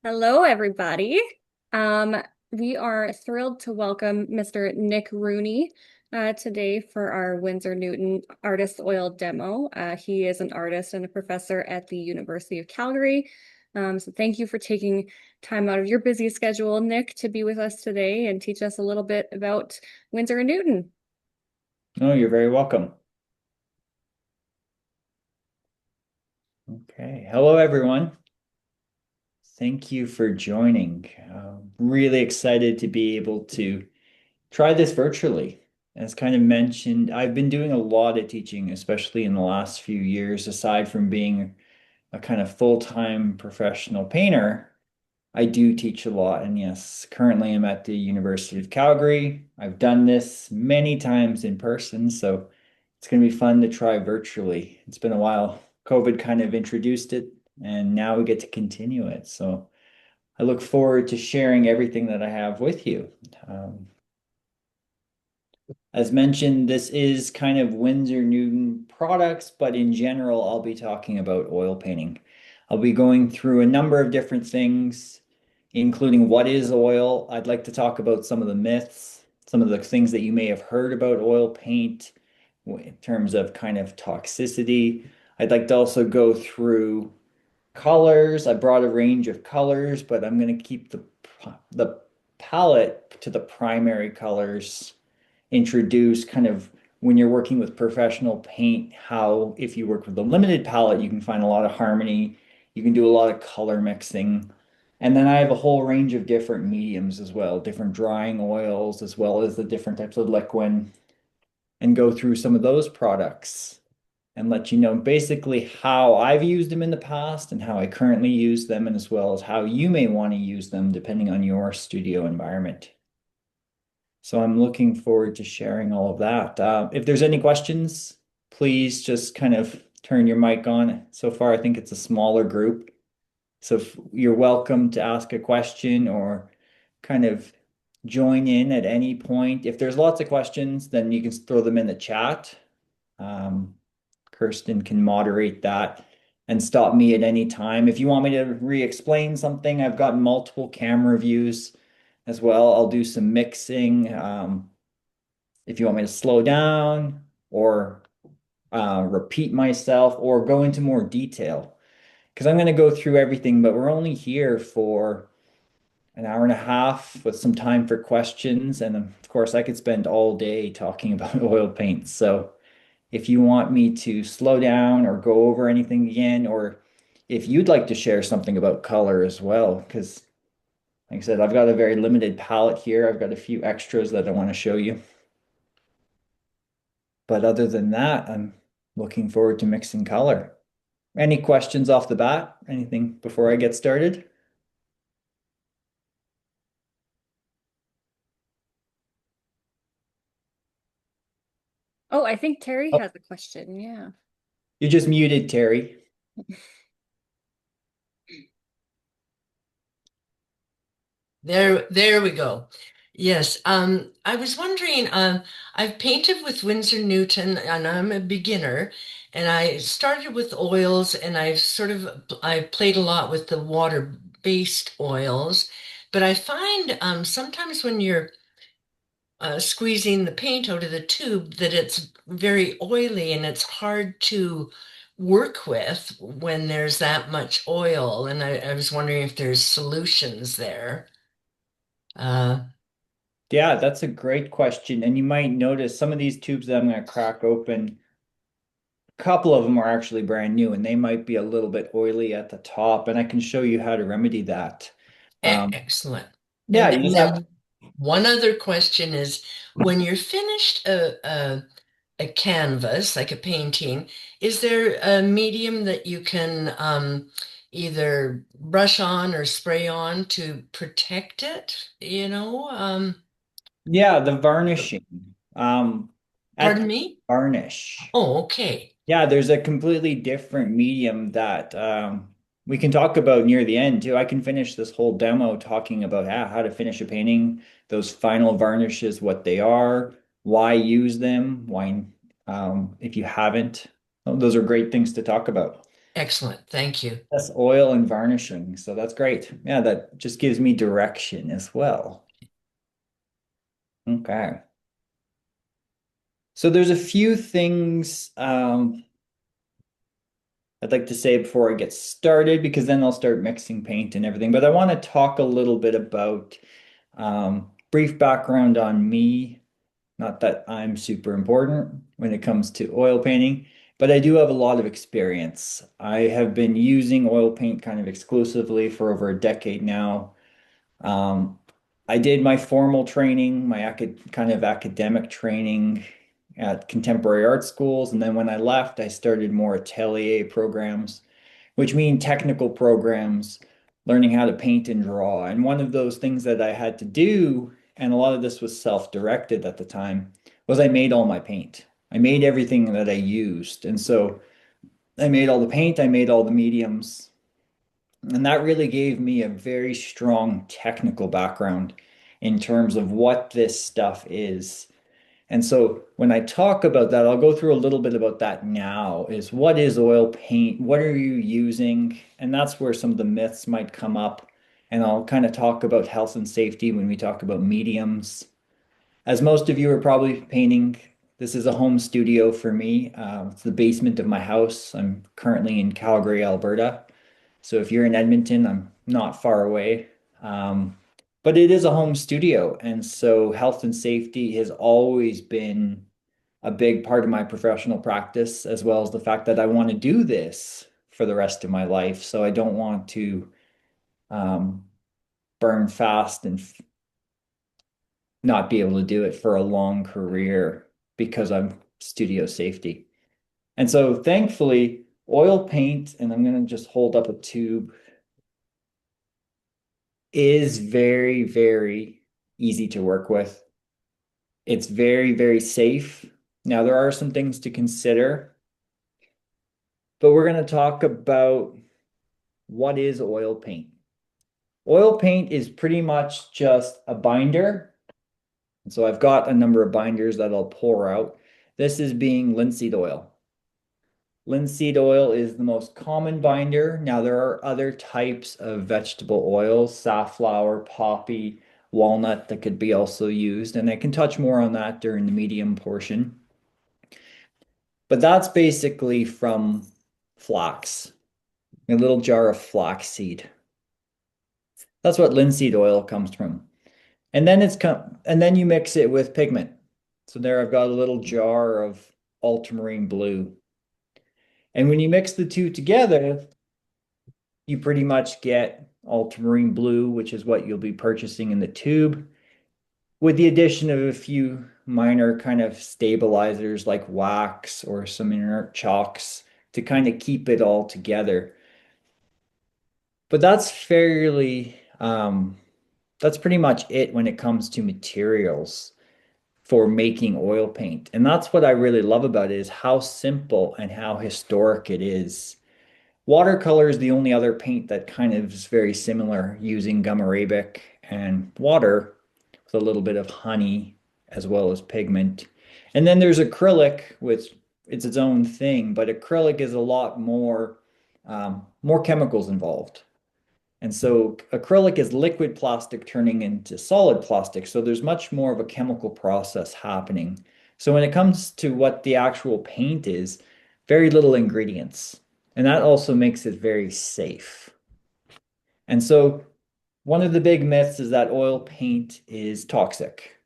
Hello, everybody. Um, we are thrilled to welcome Mr. Nick Rooney today for our Winsor Newton Artist Oil demo. He is an artist and a professor at the University of Calgary. So thank you for taking time out of your busy schedule, Nick, to be with us today and teach us a little bit about Winsor and Newton. Oh, you're very welcome. Okay. Hello, everyone. Thank you for joining. Really excited to be able to try this virtually. As kind of mentioned, I've been doing a lot of teaching, especially in the last few years, aside from being a kind of full-time professional painter. I do teach a lot, and yes, currently I'm at the University of Calgary. I've done this many times in person, so it's going to be fun to try virtually. It's been a while. COVID kind of introduced it, and now we get to continue it. So I look forward to sharing everything that I have with you. Um, as mentioned, this is kind of Winsor Newton products, but in general, I'll be talking about oil painting. I'll be going through a number of different things, including what is oil. I'd like to talk about some of the myths, some of the things that you may have heard about oil paint in terms of kind of toxicity. I'd like to also go through colors. I brought a range of colors, but I'm going to keep the palette to the primary colors. Introduce kind of when you're working with professional paint, how if you work with a limited palette, you can find a lot of harmony. You can do a lot of color mixing. And then I have a whole range of different mediums as well, different drying oils, as well as the different types of liquid, and go through some of those products and let you know basically how I've used them in the past and how I currently use them, and as well as how you may want to use them depending on your studio environment. So I'm looking forward to sharing all of that. If there's any questions, please just kind of turn your mic on. So far, I think it's a smaller group. So if you're welcome to ask a question or kind of join in at any point. If there's lots of questions, then you can throw them in the chat. Um, Kirsten can moderate that and stop me at any time. If you want me to re-explain something, I've got multiple camera views as well. I'll do some mixing. If you want me to slow down or repeat myself or go into more detail, because I'm going to go through everything, but we're only here for an hour and a half with some time for questions. And of course, I could spend all day talking about oil paints. So if you want me to slow down or go over anything again, or if you'd like to share something about color as well, because like I said, I've got a very limited palette here. I've got a few extras that I want to show you. But other than that, I'm looking forward to mixing color. Any questions off the bat? Anything before I get started? Oh, I think Terry Oh, has a question. Yeah. you just muted, Terry. There we go. Yes, I was wondering, I've painted with Winsor Newton and I'm a beginner and I started with oils and I played a lot with the water-based oils, but I find sometimes when you're squeezing the paint out of the tube that it's very oily and it's hard to work with when there's that much oil, and I was wondering if there's solutions there. Uh, Yeah, that's a great question. And you might notice some of these tubes that I'm going to crack open, a couple of them are actually brand new and they might be a little bit oily at the top. And I can show you how to remedy that. Um, Excellent. yeah, And, you and just have then one other question is when you're finished a canvas, like a painting, is there a medium that you can either brush on or spray on to protect it? yeah, the varnishing. At Pardon the me? varnish. Oh, okay. Yeah, there's a completely different medium that we can talk about near the end too. I can finish this whole demo talking about how to finish a painting, those final varnishes, what they are, why use them, why if you haven't. Oh, those are great things to talk about. Excellent. Thank you. That's oil and varnishing. So that's great. Yeah, that just gives me direction as well. Okay. So there's a few things I'd like to say before I get started because then I'll start mixing paint and everything. But I want to talk a little bit about brief background on me. Not that I'm super important when it comes to oil painting, but I do have a lot of experience. I have been using oil paint kind of exclusively for over a decade now. Um, I did my formal training, my kind of academic training at contemporary art schools. And then when I left, I started more atelier programs, which mean technical programs, learning how to paint and draw. And one of those things that I had to do, and a lot of this was self-directed at the time, was I made all my paint. I made everything that I used. And so I made all the paint, I made all the mediums, and that really gave me a very strong technical background in terms of what this stuff is. And so when I talk about that, I'll go through a little bit about that now, is what is oil paint? What are you using? And that's where some of the myths might come up. And I'll kind of talk about health and safety when we talk about mediums. As most of you are probably painting, this is a home studio for me. It's the basement of my house. I'm currently in Calgary, Alberta. So if you're in Edmonton, I'm not far away. Um, but it is a home studio. And so health and safety has always been a big part of my professional practice, as well as the fact that I want to do this for the rest of my life. So I don't want to um, burn fast and not be able to do it for a long career because I'm studio safety. And so thankfully, oil paint, and I'm going to just hold up a tube, is very, very easy to work with. It's very, very safe. Now, there are some things to consider, but we're going to talk about what is oil paint. Oil paint is pretty much just a binder. And so I've got a number of binders that I'll pour out. This is being linseed oil. Linseed oil is the most common binder. Now, there are other types of vegetable oils, safflower, poppy, walnut that could be also used. And I can touch more on that during the medium portion. But that's basically from flax, a little jar of flaxseed. That's what linseed oil comes from. And then you mix it with pigment. So there I've got a little jar of ultramarine blue. And when you mix the two together, you pretty much get ultramarine blue, which is what you'll be purchasing in the tube, with the addition of a few minor kind of stabilizers like wax or some inert chalks to kind of keep it all together. But that's pretty much it when it comes to materials for making oil paint. And that's what I really love about it is how simple and how historic it is. Watercolor is the only other paint that kind of is very similar, using gum arabic and water with a little bit of honey as well as pigment. And then there's acrylic, which it's its own thing, but acrylic is a lot more chemicals involved. And so acrylic is liquid plastic turning into solid plastic. So there's much more of a chemical process happening. So when it comes to what the actual paint is, very little ingredients. And that also makes it very safe. And so one of the big myths is that oil paint is toxic.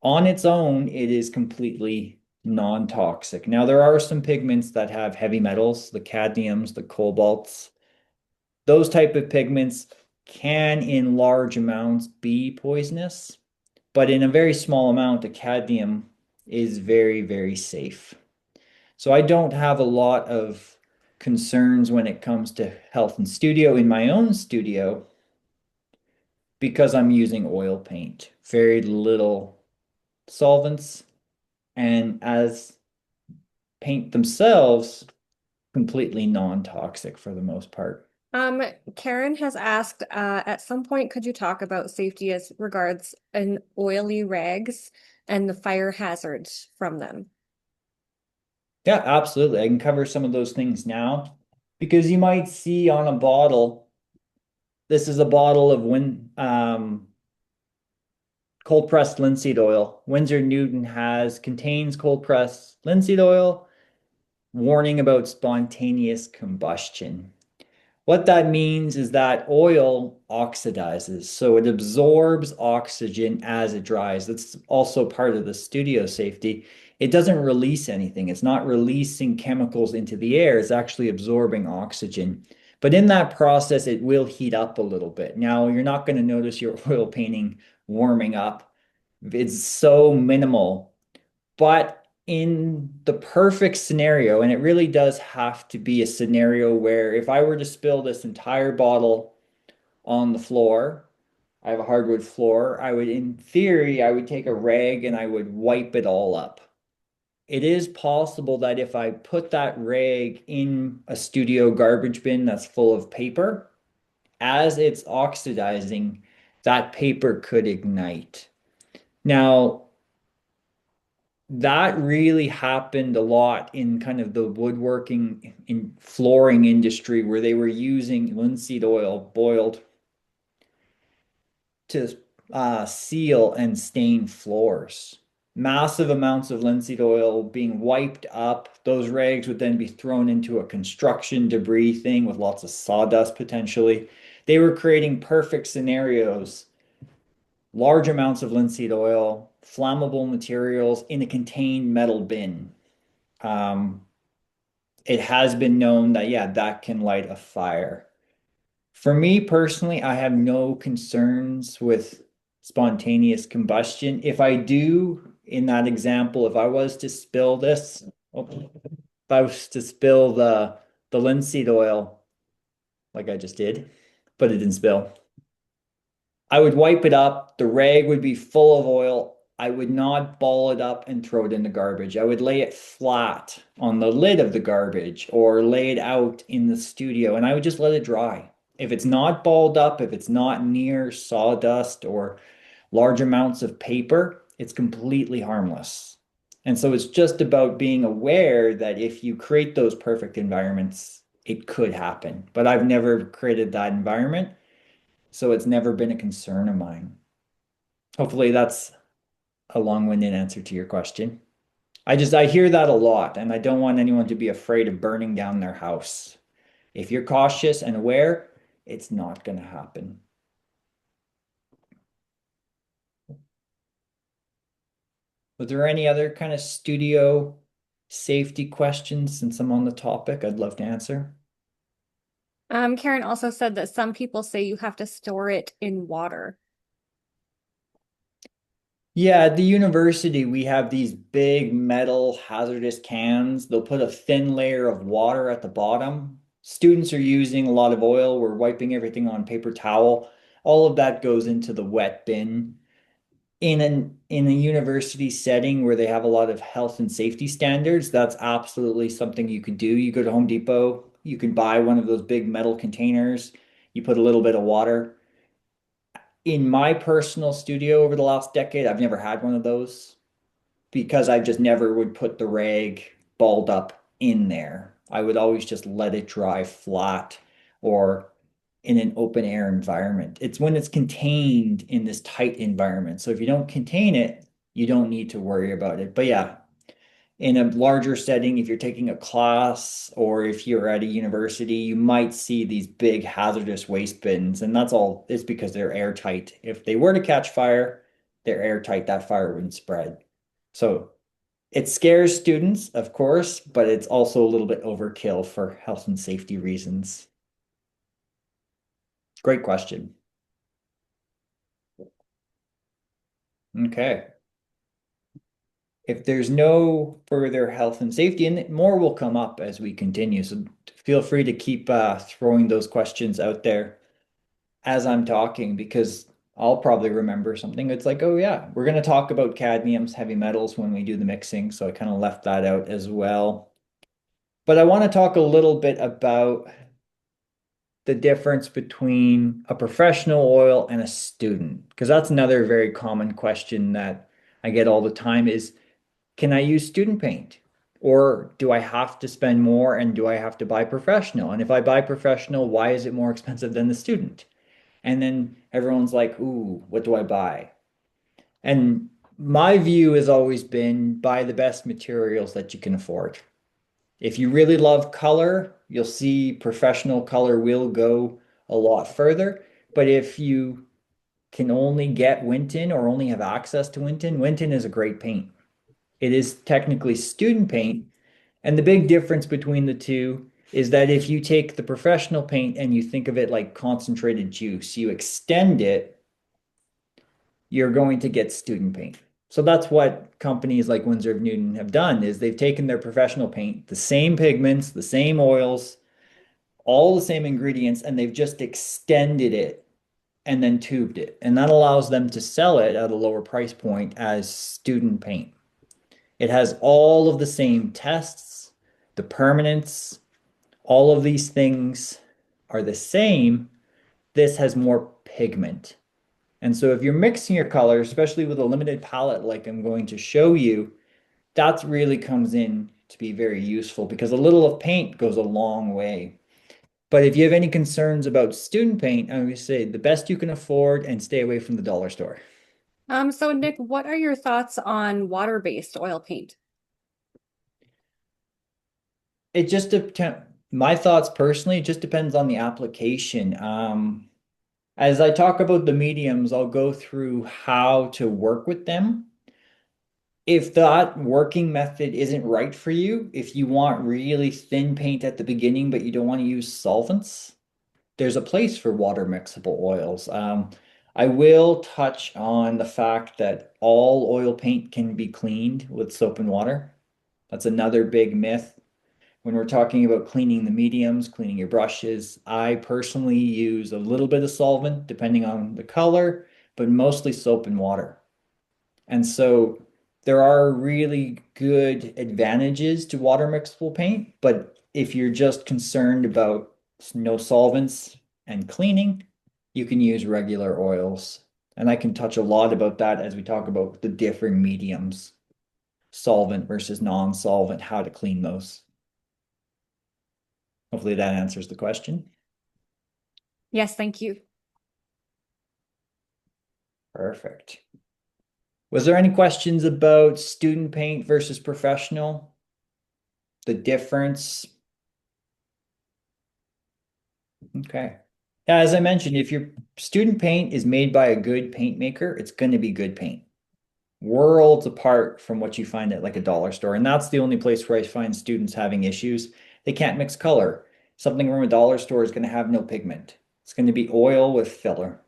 On its own, it is completely non-toxic. Now, there are some pigments that have heavy metals, the cadmiums, the cobalts. Those type of pigments can, in large amounts, be poisonous, but in a very small amount, a cadmium is very, very safe. So I don't have a lot of concerns when it comes to health and studio in my own studio because I'm using oil paint, very little solvents, and as paint themselves, completely non-toxic for the most part. Um, Karen has asked, at some point, could you talk about safety as regards an oily rags and the fire hazards from them? Yeah, absolutely. I can cover some of those things now. Because you might see on a bottle, this is a bottle of cold pressed linseed oil. Winsor Newton has contains cold pressed linseed oil, warning about spontaneous combustion. What that means is that oil oxidizes, so it absorbs oxygen as it dries. That's also part of the studio safety. It doesn't release anything. It's not releasing chemicals into the air. It's actually absorbing oxygen. But in that process, it will heat up a little bit. Now, you're not going to notice your oil painting warming up. It's so minimal. But in the perfect scenario, and it really does have to be a scenario where if I were to spill this entire bottle on the floor, I have a hardwood floor, in theory, I would take a rag and I would wipe it all up. It is possible that if I put that rag in a studio garbage bin that's full of paper, as it's oxidizing, that paper could ignite. Now, that really happened a lot in kind of the woodworking in flooring industry where they were using linseed oil boiled to seal and stain floors. Massive amounts of linseed oil being wiped up. Those rags would then be thrown into a construction debris thing with lots of sawdust potentially. They were creating perfect scenarios, large amounts of linseed oil, flammable materials in a contained metal bin. Um, it has been known that, yeah, that can light a fire. For me personally, I have no concerns with spontaneous combustion. If I do, in that example, if I was to spill this, if I was to spill the linseed oil like I just did, but it didn't spill, I would wipe it up. The rag would be full of oil. I would not ball it up and throw it in the garbage. I would lay it flat on the lid of the garbage or lay it out in the studio and I would just let it dry. If it's not balled up, if it's not near sawdust or large amounts of paper, it's completely harmless. And so it's just about being aware that if you create those perfect environments, it could happen. But I've never created that environment. So it's never been a concern of mine. Hopefully that's a long-winded answer to your question. I hear that a lot, and I don't want anyone to be afraid of burning down their house. If you're cautious and aware, it's not going to happen. Was there any other kind of studio safety questions since I'm on the topic? I'd love to answer. Karen also said that some people say you have to store it in water. Yeah, at the university, we have these big metal hazardous cans. They'll put a thin layer of water at the bottom. Students are using a lot of oil. We're wiping everything on paper towel. All of that goes into the wet bin. In a university setting where they have a lot of health and safety standards, that's absolutely something you could do. You go to Home Depot, you can buy one of those big metal containers. You put a little bit of water in my personal studio over the last decade, I've never had one of those because I just never would put the rag balled up in there. I would always just let it dry flat or in an open air environment. It's when it's contained in this tight environment. So if you don't contain it, you don't need to worry about it. But yeah, in a larger setting, if you're taking a class or if you're at a university, you might see these big hazardous waste bins, and that's all it's because they're airtight. If they were to catch fire, they're airtight, that fire wouldn't spread. So it scares students, of course, but it's also a little bit overkill for health and safety reasons. Great question. Okay. If there's no further health and safety, and more will come up as we continue. So feel free to keep throwing those questions out there as I'm talking, because I'll probably remember something. It's like, oh yeah, we're going to talk about cadmiums, heavy metals when we do the mixing. So I kind of left that out as well. But I want to talk a little bit about the difference between a professional oil and a student, because that's another very common question that I get all the time is, can I use student paint? Or do I have to spend more and do I have to buy professional? And if I buy professional, why is it more expensive than the student? And then everyone's like, ooh, what do I buy? And my view has always been buy the best materials that you can afford. If you really love color, you'll see professional color will go a lot further. But if you can only get Winton or only have access to Winton, Winton is a great paint. It is technically student paint. And the big difference between the two is that if you take the professional paint and you think of it like concentrated juice, you extend it, you're going to get student paint. So that's what companies like Winsor Newton have done is they've taken their professional paint, the same pigments, the same oils, all the same ingredients, and they've just extended it and then tubed it. And that allows them to sell it at a lower price point as student paint. It has all of the same tests, the permanence, all of these things are the same. This has more pigment. And so if you're mixing your colors, especially with a limited palette like I'm going to show you, that really comes in to be very useful because a little of paint goes a long way. But if you have any concerns about student paint, I would say the best you can afford and stay away from the dollar store. So Nick, what are your thoughts on water-based oil paint? It just depends. My thoughts personally, it just depends on the application. As I talk about the mediums, I'll go through how to work with them. If that working method isn't right for you, if you want really thin paint at the beginning, but you don't want to use solvents, there's a place for water mixable oils. I will touch on the fact that all oil paint can be cleaned with soap and water. That's another big myth. When we're talking about cleaning the mediums, cleaning your brushes, I personally use a little bit of solvent depending on the color, but mostly soap and water. And so there are really good advantages to water mixable paint, but if you're just concerned about no solvents and cleaning, you can use regular oils. And I can touch a lot about that as we talk about the different mediums, solvent versus non-solvent, how to clean those. Hopefully that answers the question. Yes, thank you. Perfect. Was there any questions about student paint versus professional? The difference? Okay. Yeah, as I mentioned, if your student paint is made by a good paint maker, it's going to be good paint. Worlds apart from what you find at like a dollar store. And that's the only place where I find students having issues. They can't mix color. Something from a dollar store is going to have no pigment. It's going to be oil with filler,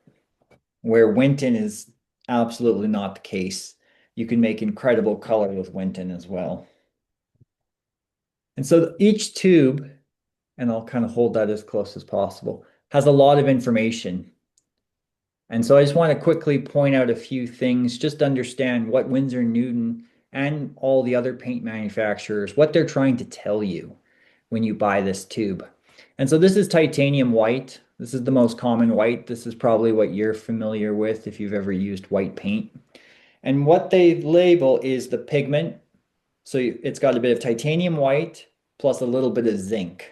where Winton is absolutely not the case. You can make incredible color with Winton as well. And so each tube, and I'll kind of hold that as close as possible, has a lot of information. And so I just want to quickly point out a few things, just to understand what Winsor Newton and all the other paint manufacturers, what they're trying to tell you when you buy this tube. And so this is titanium white. This is the most common white. This is probably what you're familiar with if you've ever used white paint. And what they label is the pigment. So it's got a bit of titanium white plus a little bit of zinc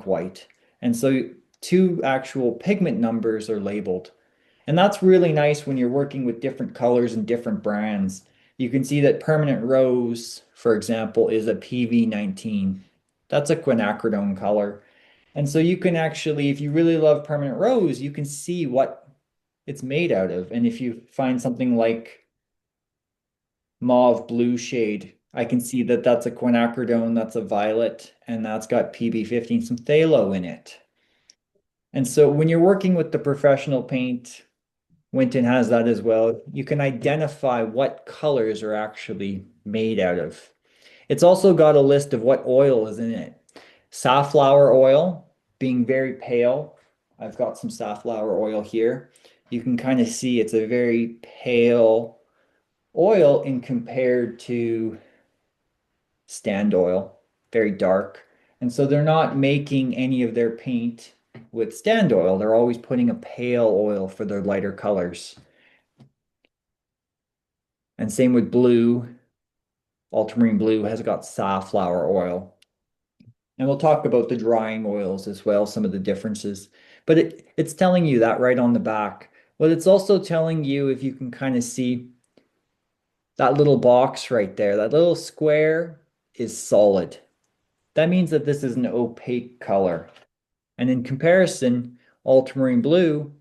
white. And so two actual pigment numbers are labeled. And that's really nice when you're working with different colors and different brands. You can see that Permanent Rose, for example, is a PV19. That's a quinacridone color. And so you can actually, if you really love Permanent Rose, you can see what it's made out of. And if you find something like mauve blue shade, I can see that that's a quinacridone, that's a violet, and that's got PB15, some phthalo in it. And so when you're working with the professional paint, Winton has that as well. You can identify what colors are actually made out of. It's also got a list of what oil is in it. Safflower oil being very pale. I've got some safflower oil here. You can kind of see it's a very pale oil in compared to stand oil, very dark. And so they're not making any of their paint with stand oil. They're always putting a pale oil for their lighter colors. And same with blue. ultramarine blue has got safflower oil. And we'll talk about the drying oils as well, some of the differences. But it's telling you that right on the back. But it's also telling you, if you can kind of see that little box right there, that little square is solid. That means that this is an opaque color. And in comparison, ultramarine blue,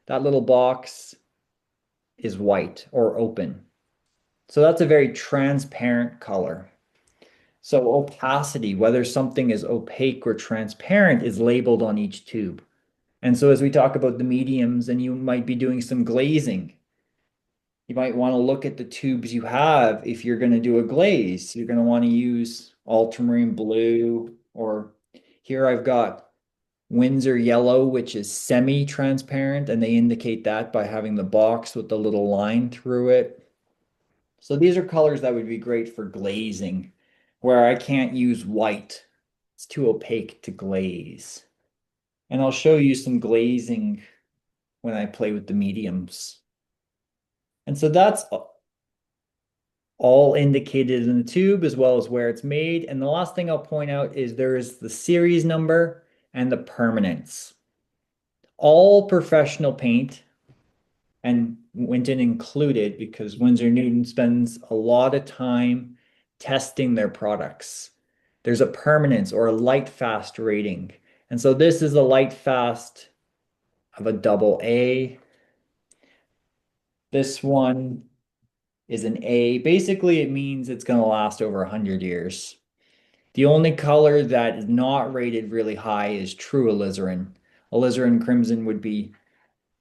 that little box is white or open. So that's a very transparent color. So opacity, whether something is opaque or transparent, is labeled on each tube. And so as we talk about the mediums, and you might be doing some glazing, you might want to look at the tubes you have if you're going to do a glaze. You're going to want to use ultramarine blue, or here I've got Winsor yellow, which is semi-transparent, and they indicate that by having the box with the little line through it. So these are colors that would be great for glazing, where I can't use white. It's too opaque to glaze. And I'll show you some glazing when I play with the mediums. And so that's all indicated in the tube as well as where it's made. And the last thing I'll point out is there is the series number and the permanence. All professional paint, and Winton included, because Winsor Newton spends a lot of time testing their products. There's a permanence or a light fast rating. And so this is a light fast of a double A. This one is an A. Basically, it means it's going to last over 100 years. The only color that is not rated really high is true alizarin. Alizarin crimson would be,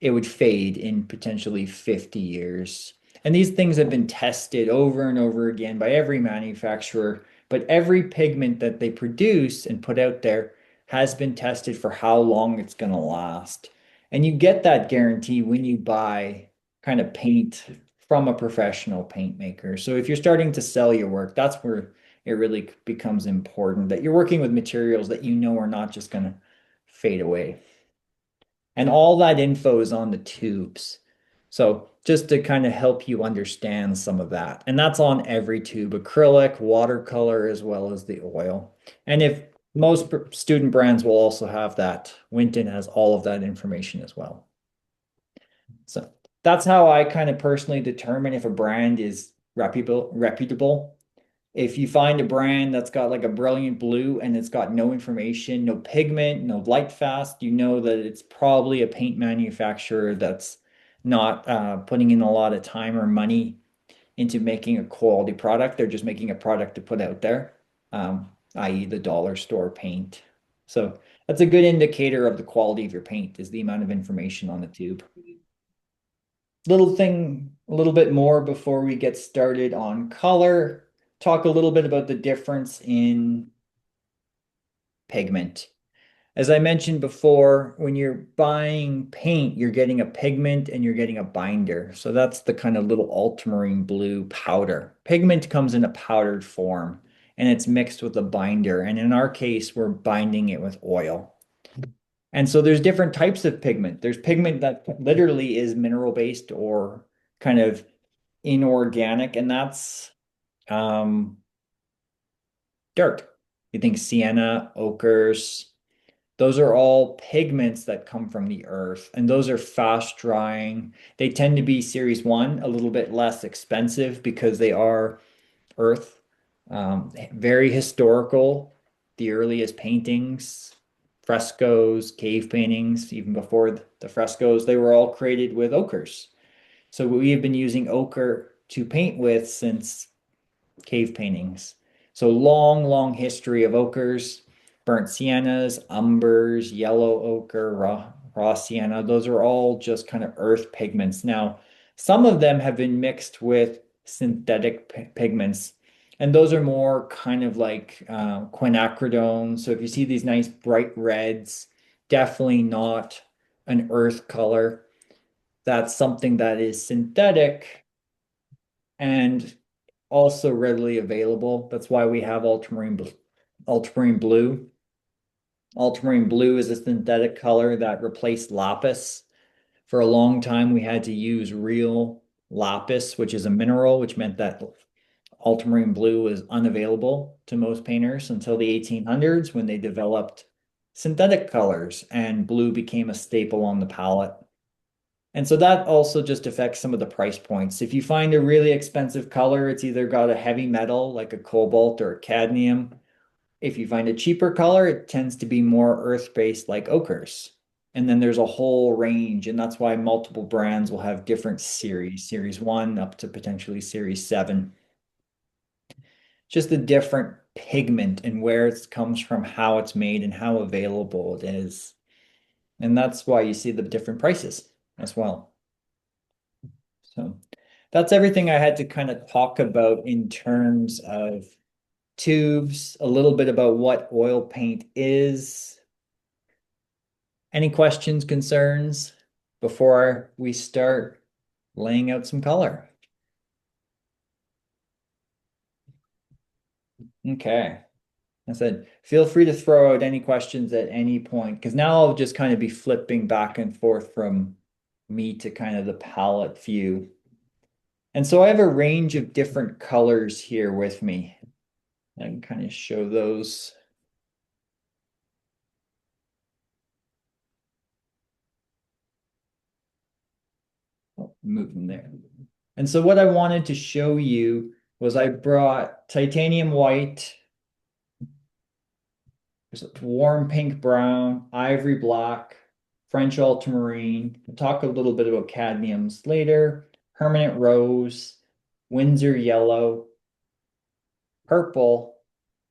it would fade in potentially 50 years. And these things have been tested over and over again by every manufacturer, but every pigment that they produce and put out there has been tested for how long it's going to last. And you get that guarantee when you buy kind of paint from a professional paint maker. So if you're starting to sell your work, that's where it really becomes important that you're working with materials that you know are not just going to fade away. And all that info is on the tubes. So just to kind of help you understand some of that. And that's on every tube, acrylic, watercolor, as well as the oil. And if most student brands will also have that, Winton has all of that information as well. So that's how I kind of personally determine if a brand is reputable. If you find a brand that's got like a brilliant blue and it's got no information, no pigment, no light fast, you know that it's probably a paint manufacturer that's not putting in a lot of time or money into making a quality product. They're just making a product to put out there, i.e. the dollar store paint. So that's a good indicator of the quality of your paint, is the amount of information on the tube. Little thing, a little bit more before we get started on color. Talk a little bit about the difference in pigment. As I mentioned before, when you're buying paint, you're getting a pigment and you're getting a binder. So that's the kind of little ultramarine blue powder. Pigment comes in a powdered form and it's mixed with a binder. And in our case, we're binding it with oil. And so there's different types of pigment. There's pigment that literally is mineral based or kind of inorganic, and that's dirt. You think sienna, ochres, those are all pigments that come from the earth, and those are fast drying. They tend to be series one, a little bit less expensive because they are earth. Very historical. The earliest paintings, frescoes, cave paintings, even before the frescoes, they were all created with ochres. So we have been using ochre to paint with since cave paintings. So long, long history of ochres, burnt siennas, umbers, yellow ochre, raw sienna. Those are all just kind of earth pigments. Now, some of them have been mixed with synthetic pigments, and those are more kind of like quinacridone. So if you see these nice bright reds, definitely not an earth color. That's something that is synthetic and also readily available. That's why we have ultramarine blue. Ultramarine blue is a synthetic color that replaced lapis. For a long time, we had to use real lapis, which is a mineral, which meant that ultramarine blue was unavailable to most painters until the 1800s when they developed synthetic colors and blue became a staple on the palette. And so that also just affects some of the price points. If you find a really expensive color, it's either got a heavy metal like a cobalt or a cadmium. If you find a cheaper color, it tends to be more earth-based like ochres. And then there's a whole range, and that's why multiple brands will have different series, series 1 up to potentially series 7. Just a different pigment and where it comes from, how it's made, and how available it is. And that's why you see the different prices as well. So that's everything I had to kind of talk about in terms of tubes, a little bit about what oil paint is. Any questions, concerns before we start laying out some color? Okay. I said, feel free to throw out any questions at any point, because now I'll just kind of be flipping back and forth from me to kind of the palette view. And so I have a range of different colors here with me. I can kind of show those. Oh, move them there. And so what I wanted to show you was I brought titanium white, there's a warm pink brown, ivory black, French ultramarine. We'll talk a little bit about cadmiums later, permanent rose, Winsor yellow, purple.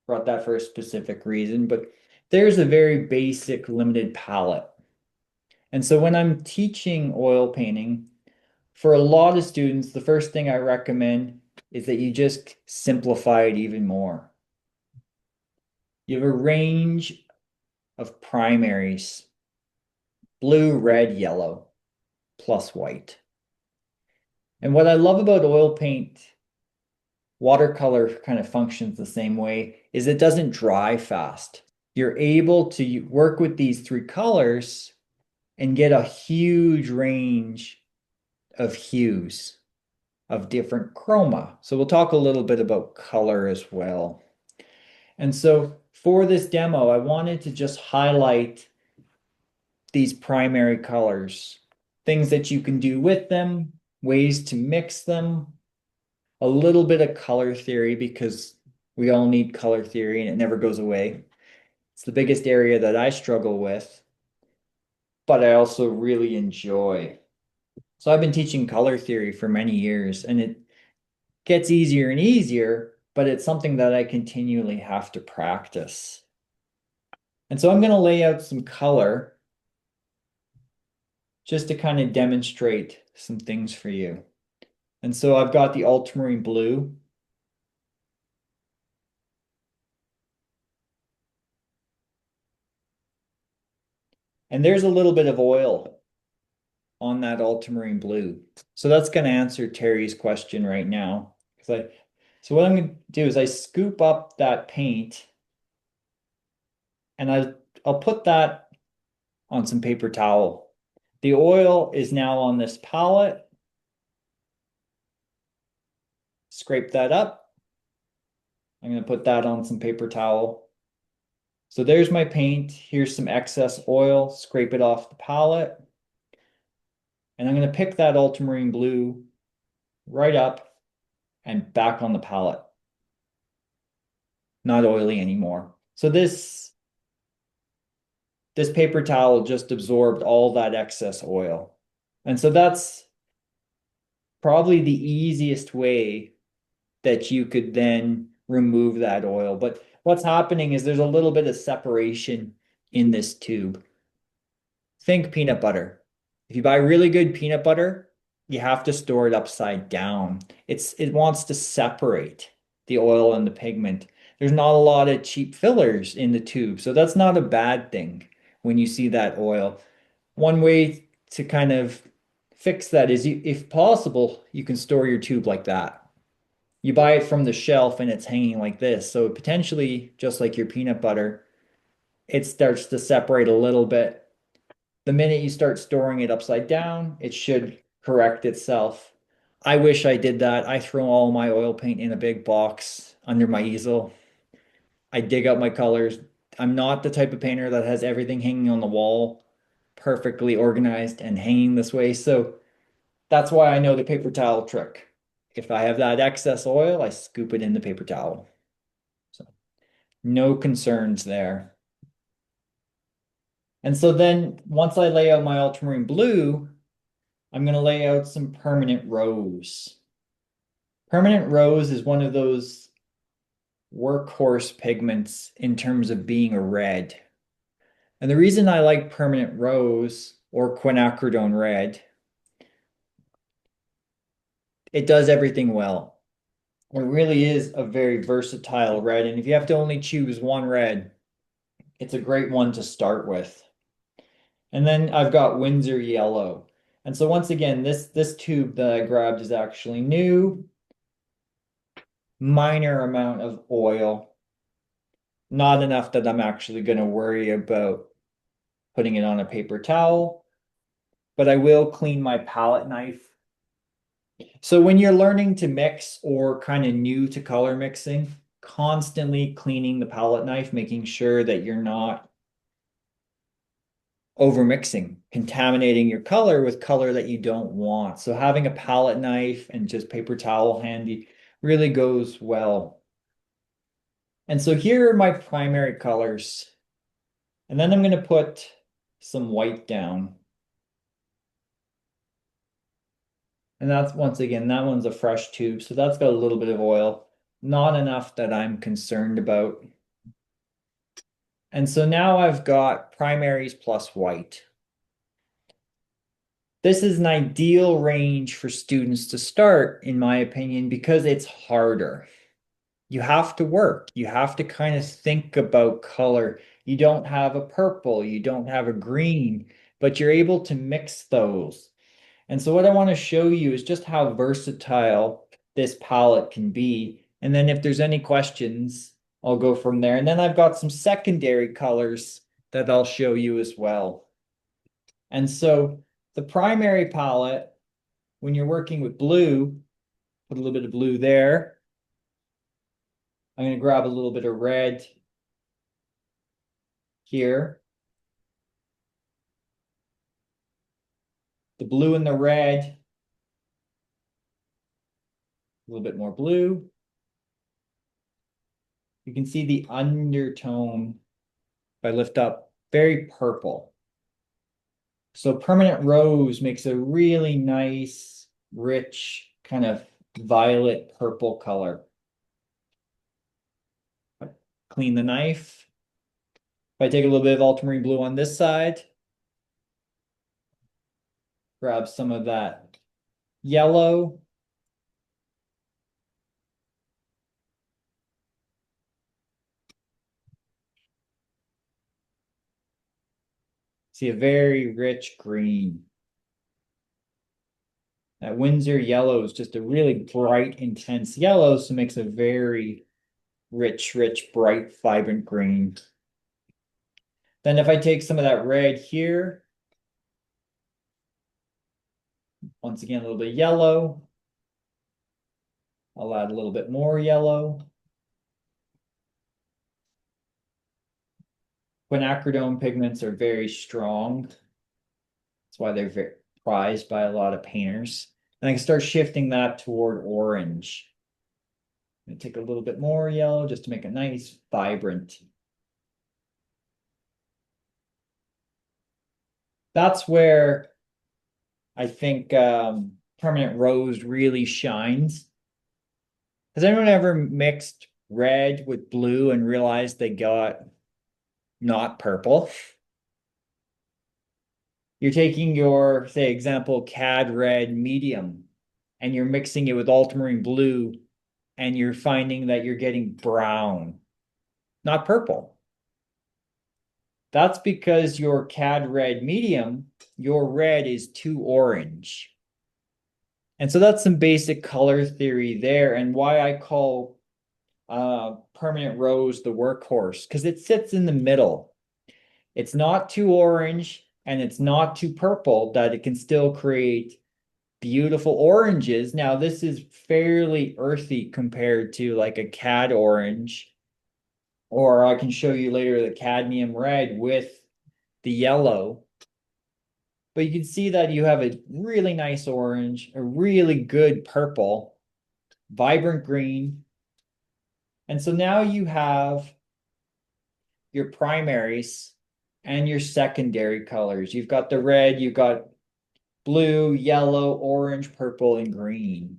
Brought that for a specific reason, but there's a very basic limited palette. And so when I'm teaching oil painting, for a lot of students, the first thing I recommend is that you just simplify it even more. You have a range of primaries, blue, red, yellow, plus white. And what I love about oil paint, watercolor kind of functions the same way, is it doesn't dry fast. You're able to work with these three colors and get a huge range of hues of different chroma. So we'll talk a little bit about color as well. And so for this demo, I wanted to just highlight these primary colors, things that you can do with them, ways to mix them, a little bit of color theory because we all need color theory and it never goes away. It's the biggest area that I struggle with, but I also really enjoy. So I've been teaching color theory for many years and it gets easier and easier, but it's something that I continually have to practice. And so I'm going to lay out some color just to kind of demonstrate some things for you. And so I've got the ultramarine blue. And there's a little bit of oil on that ultramarine blue. So that's going to answer Terry's question right now. So what I'm going to do is I scoop up that paint and I'll put that on some paper towel. The oil is now on this palette. Scrape that up. I'm going to put that on some paper towel. So there's my paint. Here's some excess oil. Scrape it off the palette. And I'm going to pick that ultramarine blue right up and back on the palette. Not oily anymore. So this paper towel just absorbed all that excess oil. And so that's probably the easiest way that you could then remove that oil. But what's happening is there's a little bit of separation in this tube. Think peanut butter. If you buy really good peanut butter, you have to store it upside down. It wants to separate the oil and the pigment. There's not a lot of cheap fillers in the tube, so that's not a bad thing when you see that oil. One way to kind of fix that is, if possible, you can store your tube like that. You buy it from the shelf and it's hanging like this. So potentially, just like your peanut butter, it starts to separate a little bit. The minute you start storing it upside down, it should correct itself. I wish I did that. I throw all my oil paint in a big box under my easel. I dig out my colors. I'm not the type of painter that has everything hanging on the wall perfectly organized and hanging this way. So that's why I know the paper towel trick. If I have that excess oil, I scoop it in the paper towel. So no concerns there. And so then once I lay out my ultramarine blue, I'm going to lay out some permanent rose. Permanent rose is one of those workhorse pigments in terms of being a red. And the reason I like permanent rose or quinacridone red, it does everything well. It really is a very versatile red. And if you have to only choose one red, it's a great one to start with. And then I've got Winsor yellow. And so once again, this tube that I grabbed is actually new. Minor amount of oil. Not enough that I'm actually going to worry about putting it on a paper towel, but I will clean my palette knife. So when you're learning to mix or kind of new to color mixing, constantly cleaning the palette knife, making sure that you're not over mixing, contaminating your color with color that you don't want. So having a palette knife and just paper towel handy really goes well. And so here are my primary colors. And then I'm going to put some white down. And that's, once again, that one's a fresh tube, so that's got a little bit of oil. Not enough that I'm concerned about. And so now I've got primaries plus white. This is an ideal range for students to start, in my opinion, because it's harder. You have to work. You have to kind of think about color. You don't have a purple, you don't have a green, but you're able to mix those. And so what I want to show you is just how versatile this palette can be. And then if there's any questions, I'll go from there. And then I've got some secondary colors that I'll show you as well. And so the primary palette, when you're working with blue, put a little bit of blue there. I'm going to grab a little bit of red here. The blue and the red. A little bit more blue. You can see the undertone if I lift up, very purple. So permanent rose makes a really nice, rich, kind of violet purple color. Clean the knife. If I take a little bit of ultramarine blue on this side, grab some of that yellow. See a very rich green. That Winsor yellow is just a really bright, intense yellow, so it makes a very rich, bright, vibrant green. Then if I take some of that red here, once again, a little bit of yellow. I'll add a little bit more yellow. Quinacridone pigments are very strong. That's why they're very prized by a lot of painters. And I can start shifting that toward orange. I'm going to take a little bit more yellow just to make it nice, vibrant. That's where I think permanent rose really shines. Has anyone ever mixed red with blue and realized they got not purple? You're taking your, say, example, cad red medium, and you're mixing it with ultramarine blue, and you're finding that you're getting brown, not purple. That's because your cad red medium, your red is too orange. And so that's some basic color theory there, and why I call permanent rose the workhorse, because it sits in the middle. It's not too orange and it's not too purple, that it can still create beautiful oranges. Now, this is fairly earthy compared to like a cad orange, or I can show you later the cadmium red with the yellow. But you can see that you have a really nice orange, a really good purple, vibrant green. And so now you have your primaries and your secondary colors. You've got the red, you've got blue, yellow, orange, purple, and green.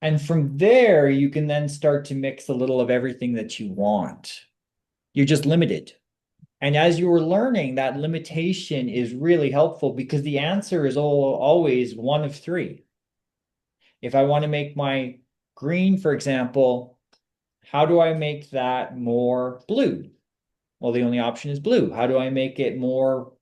And from there, you can then start to mix a little of everything that you want. You're just limited. And as you were learning, that limitation is really helpful because the answer is always one of three. If I want to make my green, for example, how do I make that more blue? Well, the only option is blue. How do I make it more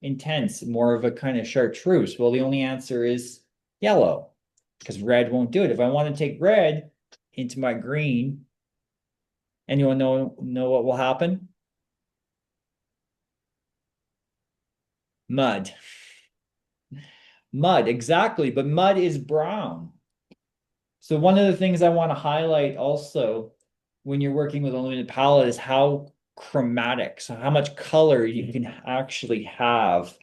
intense, more of a kind of chartreuse? Well, the only answer is yellow, because red won't do it. If I want to take red into my green, anyone know what will happen? Mud. Mud, exactly. But mud is brown. So one of the things I want to highlight also when you're working with a limited palette is how chromatic, so how much color you can actually have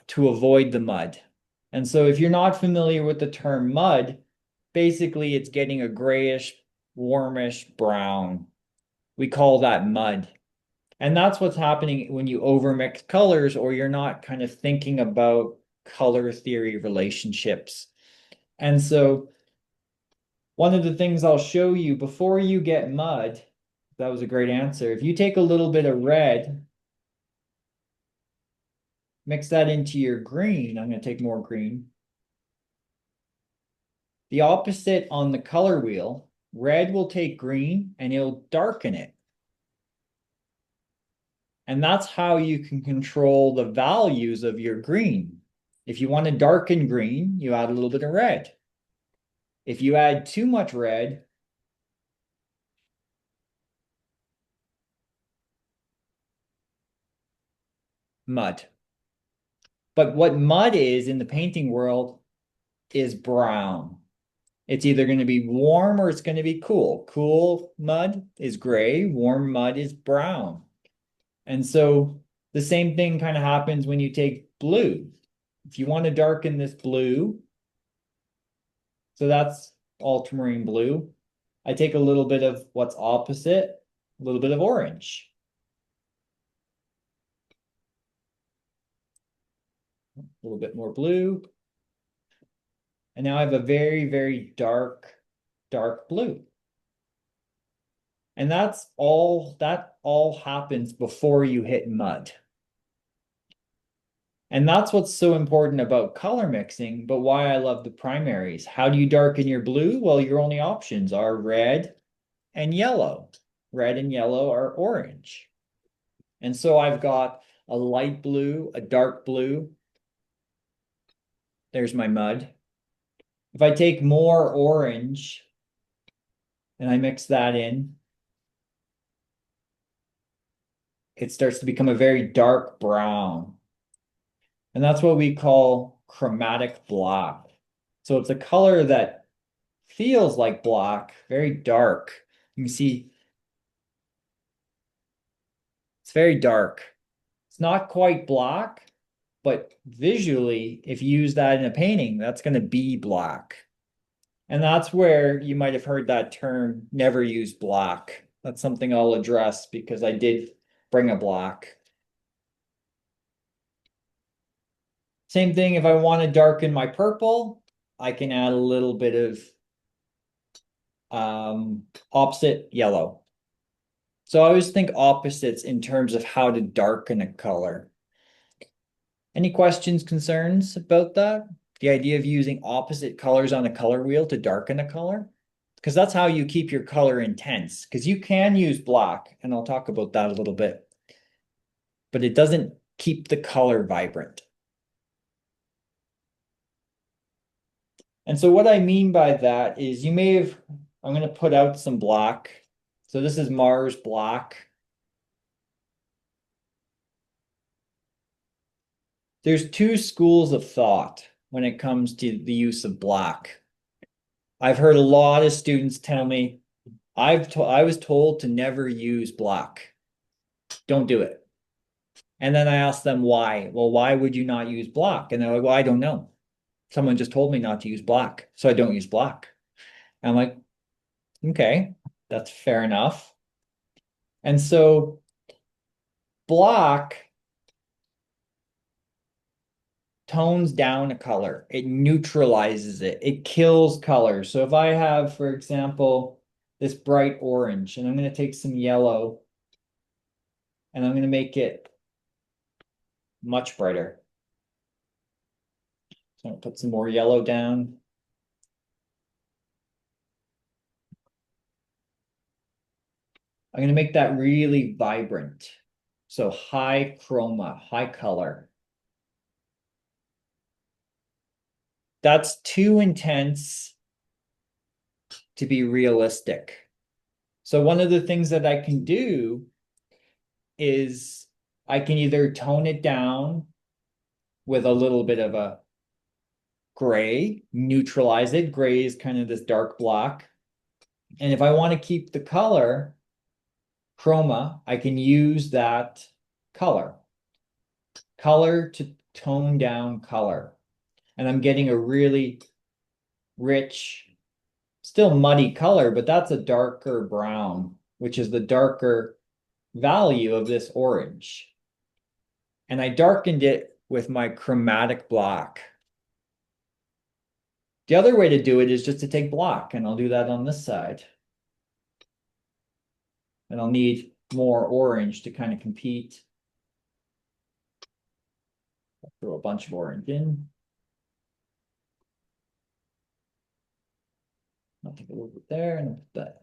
to avoid the mud. And so if you're not familiar with the term mud, basically it's getting a grayish, warmish brown. We call that mud. And that's what's happening when you overmix colors or you're not kind of thinking about color theory relationships. And so one of the things I'll show you before you get mud, that was a great answer. If you take a little bit of red, mix that into your green, I'm going to take more green. The opposite on the color wheel, red will take green and it'll darken it. And that's how you can control the values of your green. If you want to darken green, you add a little bit of red. If you add too much red, mud. But what mud is in the painting world is brown. It's either going to be warm or it's going to be cool. Cool mud is gray, warm mud is brown. And so the same thing kind of happens when you take blue. If you want to darken this blue, so that's ultramarine blue, I take a little bit of what's opposite, a little bit of orange. A little bit more blue. And now I have a very, very dark, dark blue. And that all happens before you hit mud. And that's what's so important about color mixing, but why I love the primaries. How do you darken your blue? Well, your only options are red and yellow. Red and yellow are orange. And so I've got a light blue, a dark blue. There's my mud. If I take more orange and I mix that in, it starts to become a very dark brown. And that's what we call chromatic black. So it's a color that feels like black, very dark. You can see it's very dark. It's not quite black, but visually, if you use that in a painting, that's going to be black. And that's where you might have heard that term, never use black. That's something I'll address because I did bring a black. Same thing, if I want to darken my purple, I can add a little bit of opposite yellow. So I always think opposites in terms of how to darken a color. Any questions, concerns about that? The idea of using opposite colors on a color wheel to darken a color? Because that's how you keep your color intense. Because you can use black, and I'll talk about that a little bit. But it doesn't keep the color vibrant. And so what I mean by that is you may have, I'm going to put out some black. So this is Mars black. There's two schools of thought when it comes to the use of black. I've heard a lot of students tell me, I was told to never use black. Don't do it. And then I asked them why. Well, why would you not use black? And they're like, well, I don't know. Someone just told me not to use black, so I don't use black. And I'm like, okay, that's fair enough. And so black tones down a color. It neutralizes it. It kills color. So if I have, for example, this bright orange, and I'm going to take some yellow and I'm going to make it much brighter. So I'm going to put some more yellow down. I'm going to make that really vibrant. So high chroma, high color. That's too intense to be realistic. So one of the things that I can do is I can either tone it down with a little bit of a gray, neutralize it. Gray is kind of this dark black. And if I want to keep the color, chroma, I can use that color. Color to tone down color. And I'm getting a really rich, still muddy color, but that's a darker brown, which is the darker value of this orange. And I darkened it with my chromatic black. The other way to do it is just to take black, and I'll do that on this side. And I'll need more orange to kind of compete. I'll throw a bunch of orange in. I'll take a little bit there and put that.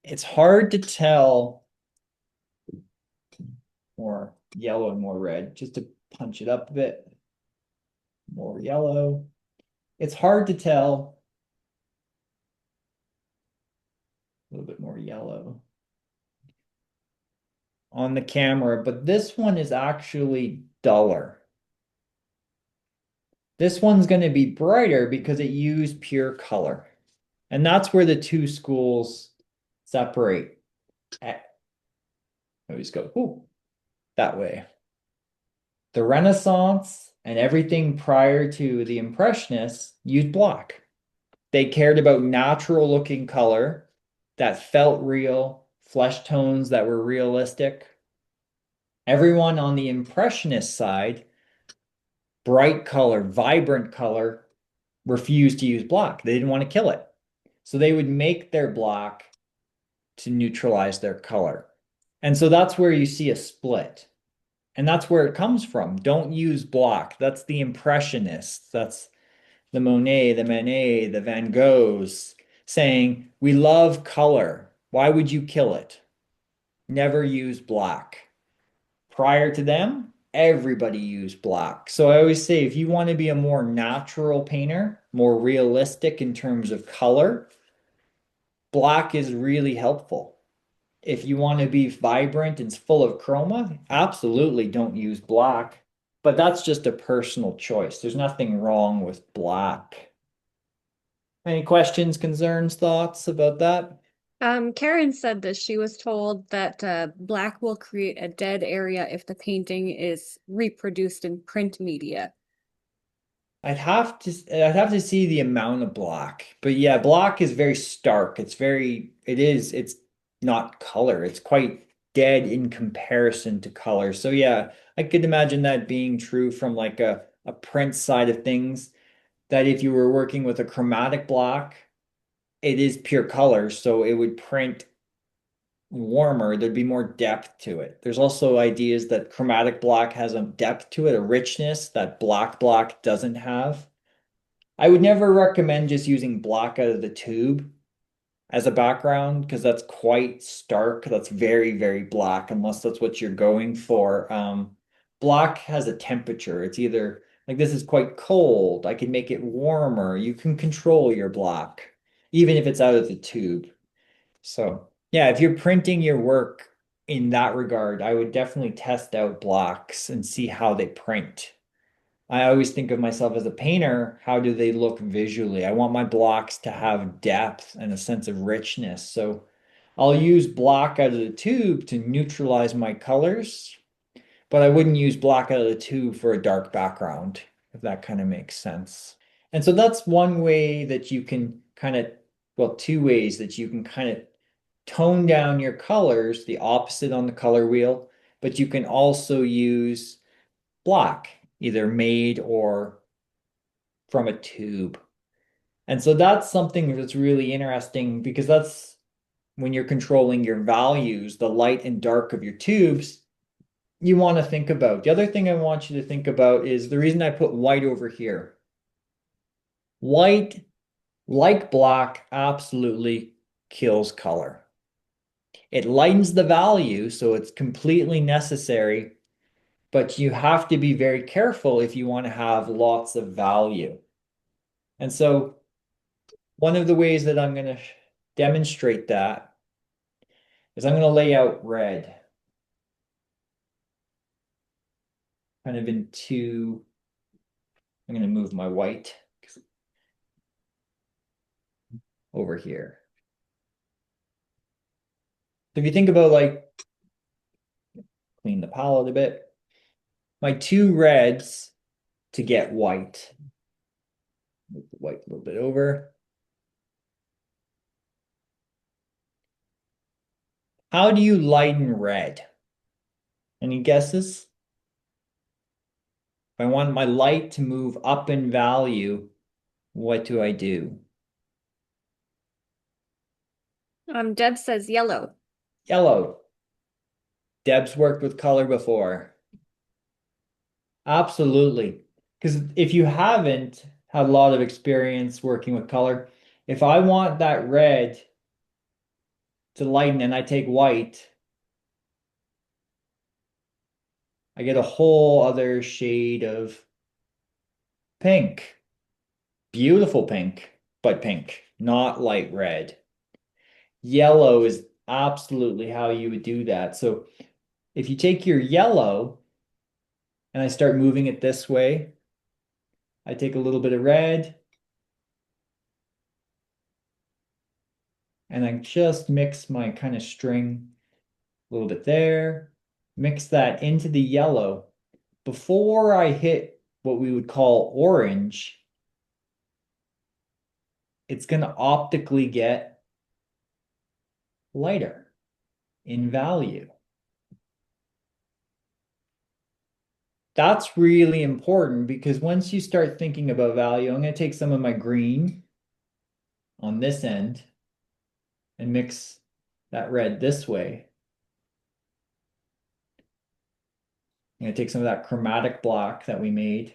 It's hard to tell more yellow and more red, just to punch it up a bit. More yellow. It's hard to tell. A little bit more yellow on the camera, but this one is actually duller. This one's going to be brighter because it used pure color. And that's where the two schools separate. I always go, ooh, that way. The Renaissance and everything prior to the Impressionists used black. They cared about natural looking color that felt real, flesh tones that were realistic. Everyone on the Impressionist side, bright color, vibrant color, refused to use black. They didn't want to kill it. So they would make their black to neutralize their color. And so that's where you see a split. And that's where it comes from. Don't use black. That's the Impressionists. That's the Monet, the Manet, the Van Goghs saying, we love color. Why would you kill it? Never use black. Prior to them, everybody used black. So I always say, if you want to be a more natural painter, more realistic in terms of color, black is really helpful. If you want to be vibrant and full of chroma, absolutely don't use black. But that's just a personal choice. There's nothing wrong with black. Any questions, concerns, thoughts about that? Karen said that she was told that black will create a dead area if the painting is reproduced in print media. I'd have to see the amount of black. But yeah, black is very stark. It's not color. It's quite dead in comparison to color. So yeah, I could imagine that being true from like a print side of things, that if you were working with a chromatic black, it is pure color, so it would print warmer. There'd be more depth to it. There's also ideas that chromatic black has a depth to it, a richness that black doesn't have. I would never recommend just using black out of the tube as a background because that's quite stark. That's very, very black, unless that's what you're going for. Black has a temperature. It's either like this is quite cold. I can make it warmer. You can control your black, even if it's out of the tube. So yeah, if you're printing your work in that regard, I would definitely test out blacks and see how they print. I always think of myself as a painter. How do they look visually? I want my blocks to have depth and a sense of richness. So I'll use black out of the tube to neutralize my colors, but I wouldn't use black out of the tube for a dark background, if that kind of makes sense. And so that's one way that you can kind of, well, two ways that you can kind of tone down your colors, the opposite on the color wheel, but you can also use black, either made or from a tube. And so that's something that's really interesting because that's when you're controlling your values, the light and dark of your tubes, you want to think about. The other thing I want you to think about is the reason I put white over here. White, like black, absolutely kills color. It lightens the value, so it's completely necessary, but you have to be very careful if you want to have lots of value. And so one of the ways that I'm going to demonstrate that is I'm going to lay out red kind of in two. I'm going to move my white over here. So if you think about like, clean the palette a bit, my two reds to get white. Move the white a little bit over. How do you lighten red? Any guesses? If I want my light to move up in value, what do I do? Deb says yellow. Yellow. Deb's worked with color before. Absolutely. Because if you haven't had a lot of experience working with color, if I want that red to lighten and I take white, I get a whole other shade of pink. Beautiful pink, but pink, not light red. Yellow is absolutely how you would do that. So if you take your yellow and I start moving it this way, I take a little bit of red and I just mix my kind of string a little bit there, mix that into the yellow. Before I hit what we would call orange, it's going to optically get lighter in value. That's really important because once you start thinking about value, I'm going to take some of my green on this end and mix that red this way. I'm going to take some of that chromatic black that we made.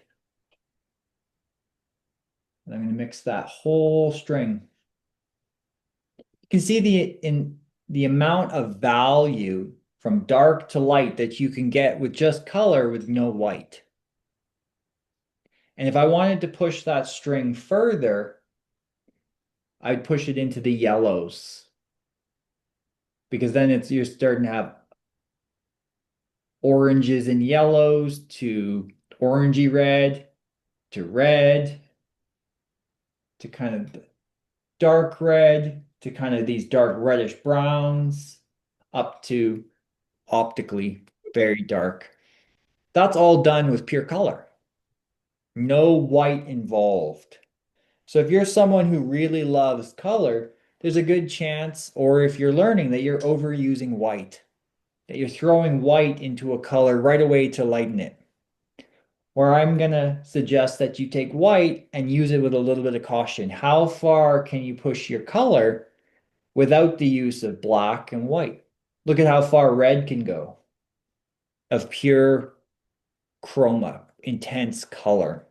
And I'm going to mix that whole string. You can see the amount of value from dark to light that you can get with just color with no white. And if I wanted to push that string further, I'd push it into the yellows. Because then you're starting to have oranges and yellows to orangey red to kind of dark red to kind of these dark reddish browns up to optically very dark. That's all done with pure color. No white involved. So if you're someone who really loves color, there's a good chance, or if you're learning, that you're overusing white, that you're throwing white into a color right away to lighten it. Where I'm going to suggest that you take white and use it with a little bit of caution. How far can you push your color without the use of black and white? Look at how far red can go of pure chroma, intense color.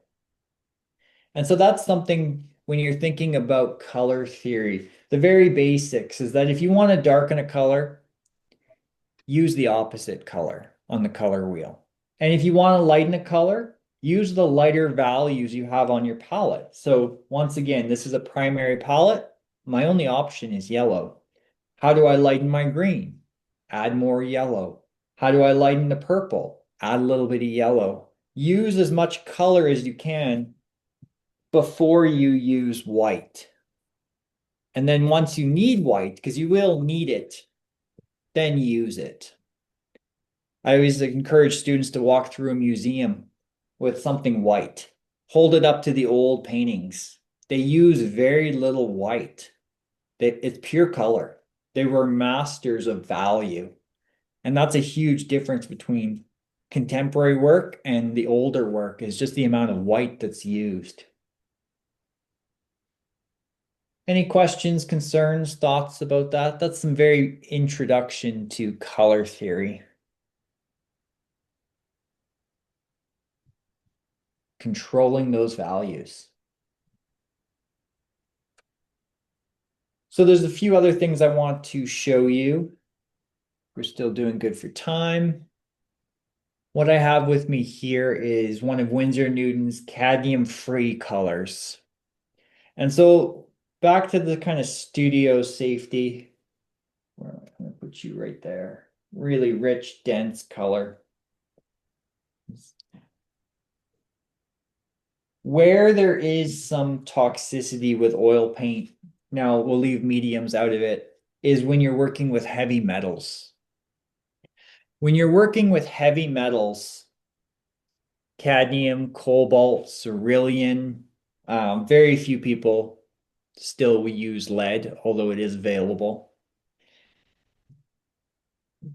And so that's something when you're thinking about color theory, the very basics is that if you want to darken a color, use the opposite color on the color wheel. And if you want to lighten a color, use the lighter values you have on your palette. So once again, this is a primary palette. My only option is yellow. How do I lighten my green? Add more yellow. How do I lighten the purple? Add a little bit of yellow. Use as much color as you can before you use white. And then once you need white, because you will need it, then use it. I always encourage students to walk through a museum with something white. Hold it up to the old paintings. They use very little white. It's pure color. They were masters of value. And that's a huge difference between contemporary work and the older work is just the amount of white that's used. Any questions, concerns, thoughts about that? That's some very introduction to color theory. Controlling those values. So there's a few other things I want to show you. We're still doing good for time. What I have with me here is one of Winsor Newton's cadmium-free colors. And so back to the kind of studio safety. Where am I going to put you right there? Really rich, dense color. Where there is some toxicity with oil paint, now we'll leave mediums out of it, is when you're working with heavy metals. When you're working with heavy metals, cadmium, cobalt, cerulean, very few people still use lead, although it is available.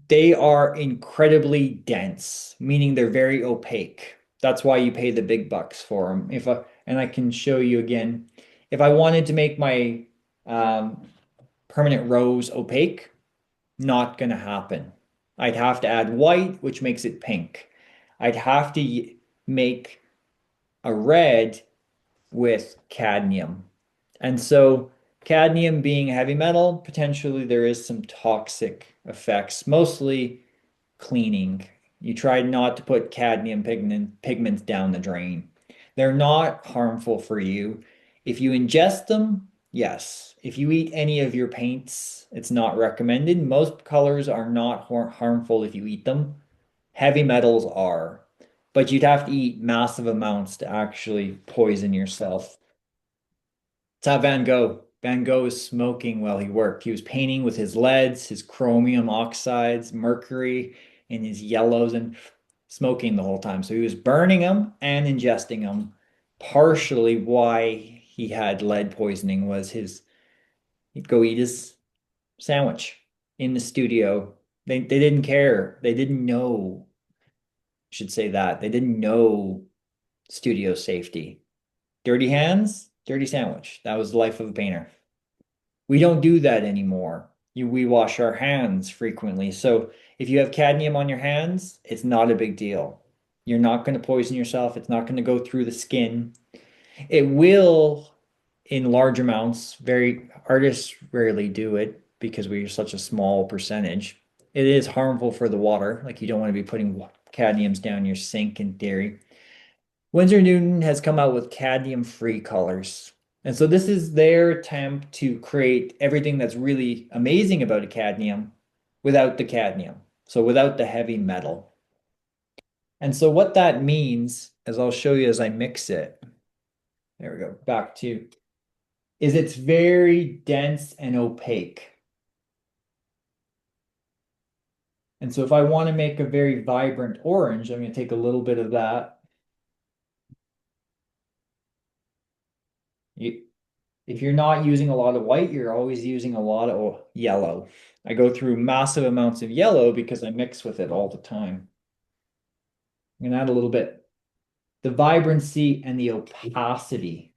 They are incredibly dense, meaning they're very opaque. That's why you pay the big bucks for them. And I can show you again, if I wanted to make my permanent rose opaque, not going to happen. I'd have to add white, which makes it pink. I'd have to make a red with cadmium. And so cadmium being a heavy metal, potentially there is some toxic effects, mostly cleaning. You try not to put cadmium pigments down the drain. They're not harmful for you. If you ingest them, yes. If you eat any of your paints, it's not recommended. Most colors are not harmful if you eat them. Heavy metals are, but you'd have to eat massive amounts to actually poison yourself. It's how Van Gogh. Van Gogh was smoking while he worked. He was painting with his leads, his chromium oxides, mercury, and his yellows, and smoking the whole time. So he was burning them and ingesting them. Partially why he had lead poisoning was he'd go eat his sandwich in the studio. They didn't care. They didn't know. I should say that. They didn't know studio safety. Dirty hands, dirty sandwich. That was the life of a painter. We don't do that anymore. We wash our hands frequently. So if you have cadmium on your hands, it's not a big deal. You're not going to poison yourself. It's not going to go through the skin. It will in large amounts. Very artists rarely do it because we're such a small percentage. It is harmful for the water. Like you don't want to be putting cadmiums down your sink in theory. Winsor Newton has come out with cadmium-free colors. And so this is their attempt to create everything that's really amazing about a cadmium without the cadmium. So without the heavy metal. And so what that means, as I'll show you as I mix it, there we go, back to, is it's very dense and opaque. And so if I want to make a very vibrant orange, I'm going to take a little bit of that. If you're not using a lot of white, you're always using a lot of yellow. I go through massive amounts of yellow because I mix with it all the time. I'm going to add a little bit. The vibrancy and the opacity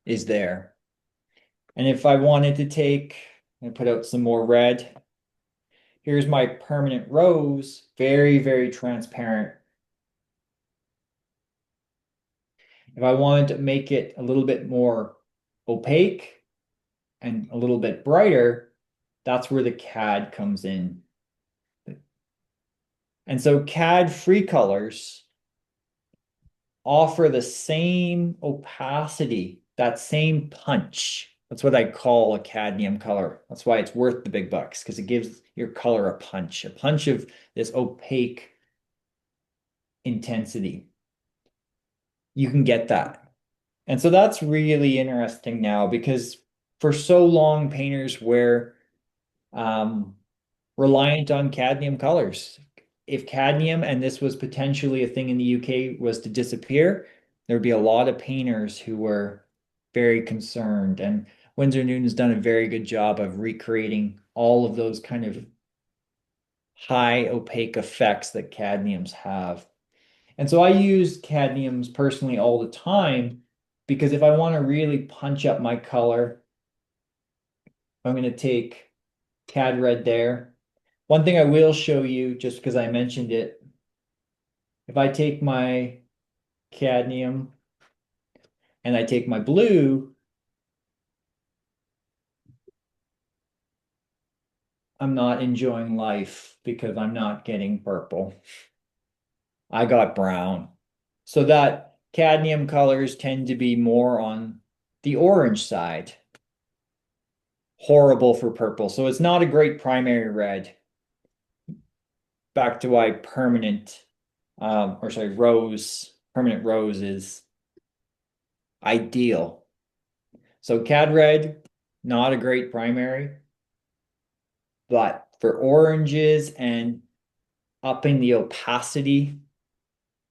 is there. And if I wanted to take and put out some more red, here's my permanent rose, very, very transparent. If I wanted to make it a little bit more opaque and a little bit brighter, that's where the CAD comes in. And so CAD free colors offer the same opacity, that same punch That's what I call a cadmium color. That's why it's worth the big bucks, because it gives your color a punch of this opaque intensity. You can get that. And so that's really interesting now because for so long, painters were um, reliant on cadmium colors. If cadmium, and this was potentially a thing in the UK, was to disappear, there would be a lot of painters who were very concerned. And Winsor Newton's done a very good job of recreating all of those kind of high opaque effects that cadmiums have. And so I use cadmiums personally all the time because if I want to really punch up my color, I'm going to take cad red there. One thing I will show you, just because I mentioned it, if I take my cadmium and I take my blue, I'm not enjoying life because I'm not getting purple. I got brown. So that cadmium colors tend to be more on the orange side. Horrible for purple. So it's not a great primary red. Back to why permanent rose is ideal. So cad red, not a great primary, but for oranges and upping the opacity,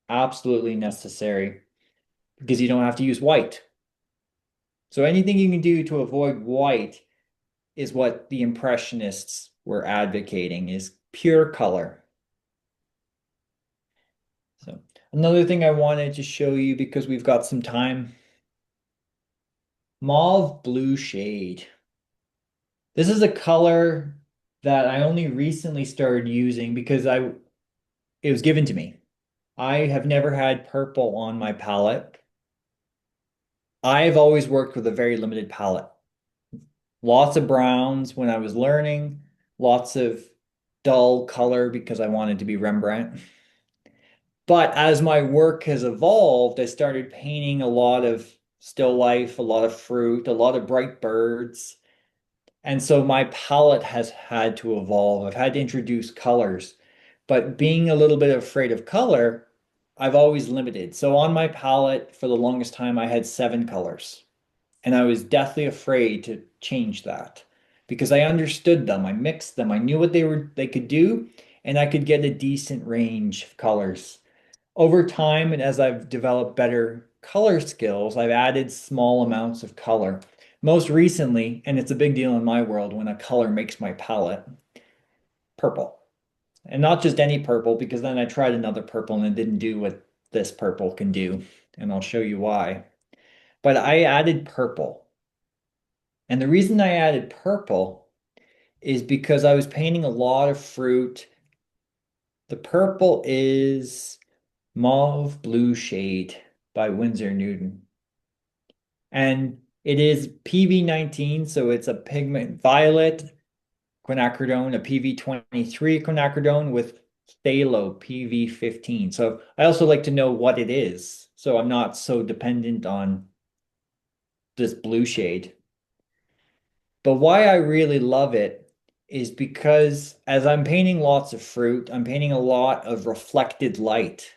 absolutely necessary because you don't have to use white. So anything you can do to avoid white is what the Impressionists were advocating is pure color. So another thing I wanted to show you because we've got some time, mauve blue shade. This is a color that I only recently started using because it was given to me. I have never had purple on my palette. I've always worked with a very limited palette. Lots of browns when I was learning, lots of dull color because I wanted to be Rembrandt. But as my work has evolved, I started painting a lot of still life, a lot of fruit, a lot of bright birds. And so my palette has had to evolve. I've had to introduce colors, but being a little bit afraid of color, I've always limited. So on my palette, for the longest time, I had 7 colors. And I was deathly afraid to change that because I understood them. I mixed them. I knew what they could do, and I could get a decent range of colors. Over time, and as I've developed better color skills, I've added small amounts of color. Most recently, and it's a big deal in my world when a color makes my palette, purple. And not just any purple, because then I tried another purple and it didn't do what this purple can do. And I'll show you why. But I added purple. And the reason I added purple is because I was painting a lot of fruit. The purple is Mauve Blue Shade by Winsor Newton. And it is PV19, so it's a pigment violet quinacridone, a PV23 quinacridone with phthalo PV15. So I also like to know what it is, so I'm not so dependent on this blue shade. But why I really love it is because as I'm painting lots of fruit, I'm painting a lot of reflected light.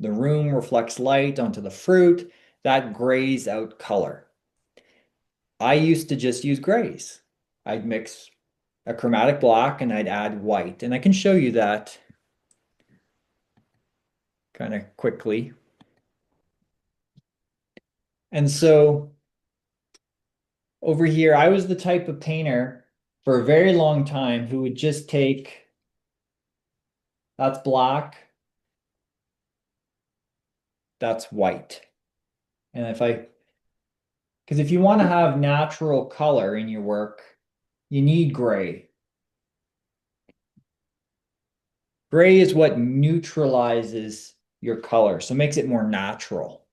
The room reflects light onto the fruit, that grays out color. I used to just use grays. I'd mix a chromatic black and I'd add white. And I can show you that kind of quickly. And so over here, I was the type of painter for a very long time who would just take, that's black, that's white. And because if you want to have natural color in your work, you need gray. Gray is what neutralizes your color, so it makes it more natural.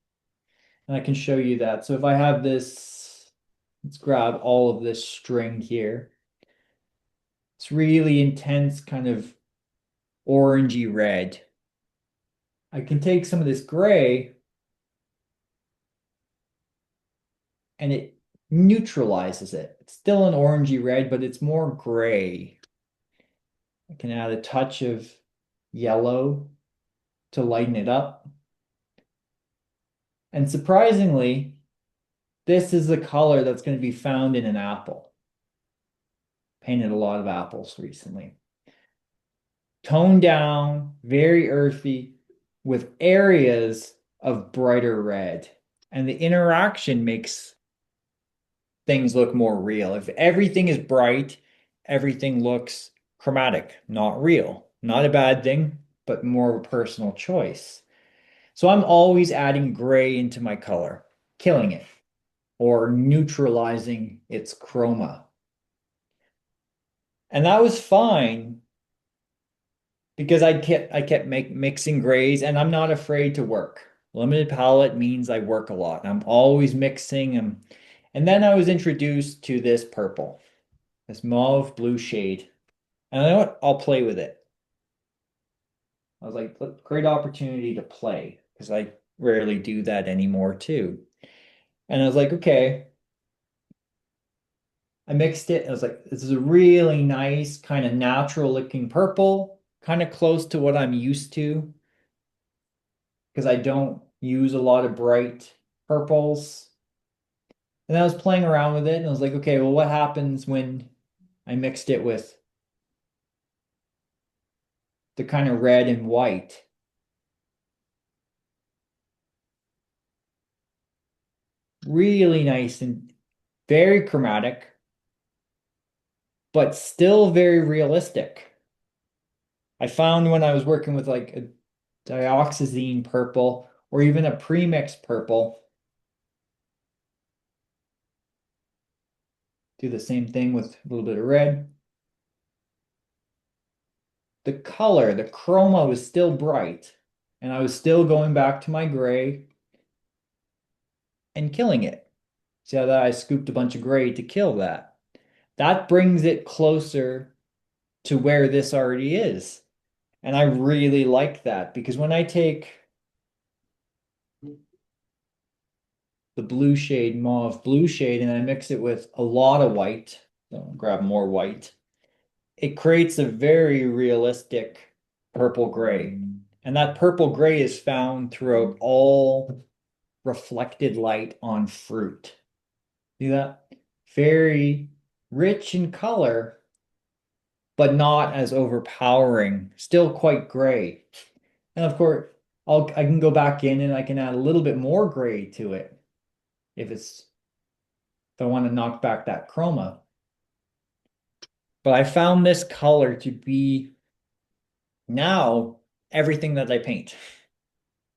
And I can show you that. So if I have this, let's grab all of this string here. It's really intense, kind of orangey red. I can take some of this gray and it neutralizes it. It's still an orangey red, but it's more gray. I can add a touch of yellow to lighten it up. And surprisingly, this is the color that's going to be found in an apple. Painted a lot of apples recently. Toned down, very earthy, with areas of brighter red. And the interaction makes things look more real. If everything is bright, everything looks chromatic, not real. Not a bad thing, but more of a personal choice. So I'm always adding gray into my color, killing it, or neutralizing its chroma. And that was fine because I kept mixing grays, and I'm not afraid to work. Limited palette means I work a lot. I'm always mixing them. And then I was introduced to this purple, this mauve blue shade. And you know what? I'll play with it. I was like, great opportunity to play because I rarely do that anymore too. And I was like, okay. I mixed it. I was like, this is a really nice, kind of natural looking purple, kind of close to what I'm used to because I don't use a lot of bright purples. And I was playing around with it and I was like, okay, well, what happens when I mixed it with the kind of red and white? Really nice and very chromatic, but still very realistic. I found when I was working with like a dioxazine purple or even a premixed purple, do the same thing with a little bit of red. The color, the chroma was still bright, and I was still going back to my gray and killing it. See how that I scooped a bunch of gray to kill that. That brings it closer to where this already is. And I really like that because when I take the blue shade, mauve blue shade, and I mix it with a lot of white, so I'll grab more white, it creates a very realistic purple gray. And that purple gray is found throughout all reflected light on fruit. See that? Very rich in color, but not as overpowering. Still quite gray. And of course, I can go back in and I can add a little bit more gray to it if I want to knock back that chroma. But I found this color to be now everything that I paint.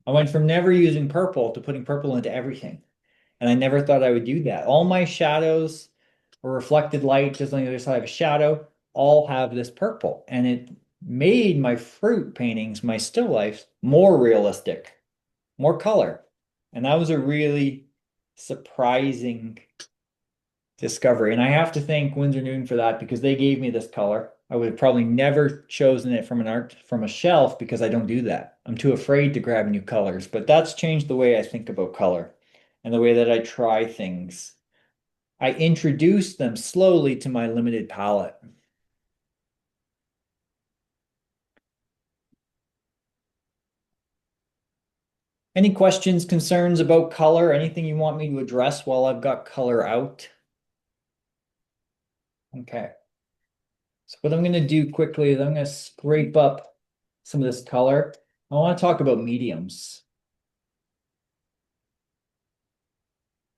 I went from never using purple to putting purple into everything. And I never thought I would do that. All my shadows or reflected light just on the other side of a shadow all have this purple. And it made my fruit paintings, my still lifes, more realistic, more color. And that was a really surprising discovery. And I have to thank Winsor Newton for that because they gave me this color. I would have probably never chosen it from a shelf because I don't do that. I'm too afraid to grab new colors, but that's changed the way I think about color and the way that I try things. I introduce them slowly to my limited palette. Any questions, concerns about color? Anything you want me to address while I've got color out? Okay. So what I'm going to do quickly is I'm going to scrape up some of this color. I want to talk about mediums.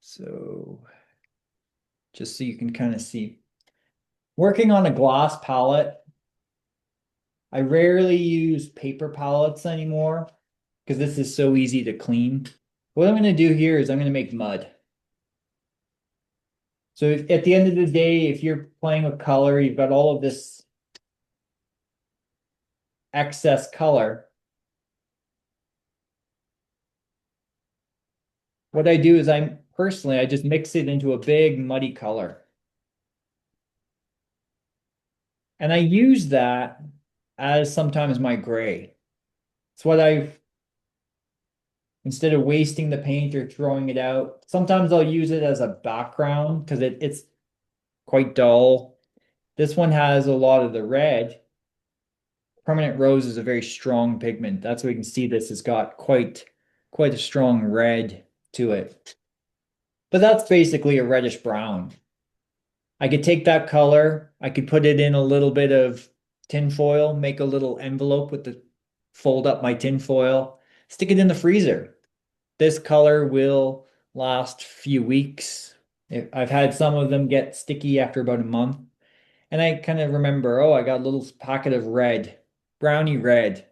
So just so you can kind of see. Working on a gloss palette, I rarely use paper palettes anymore because this is so easy to clean. What I'm going to do here is I'm going to make mud. So at the end of the day, if you're playing with color, you've got all of this excess color. What I do is I just mix it into a big muddy color. And I use that as sometimes my gray. It's what I've instead of wasting the paint or throwing it out. Sometimes I'll use it as a background because it's quite dull. This one has a lot of the red. Permanent rose is a very strong pigment. That's why you can see this has got quite a strong red to it. But that's basically a reddish brown. I could take that color, I could put it in a little bit of tin foil, make a little envelope with the fold up my tin foil, stick it in the freezer. This color will last a few weeks. I've had some of them get sticky after about a month. And I kind of remember, oh, I got a little packet of red, brownie red.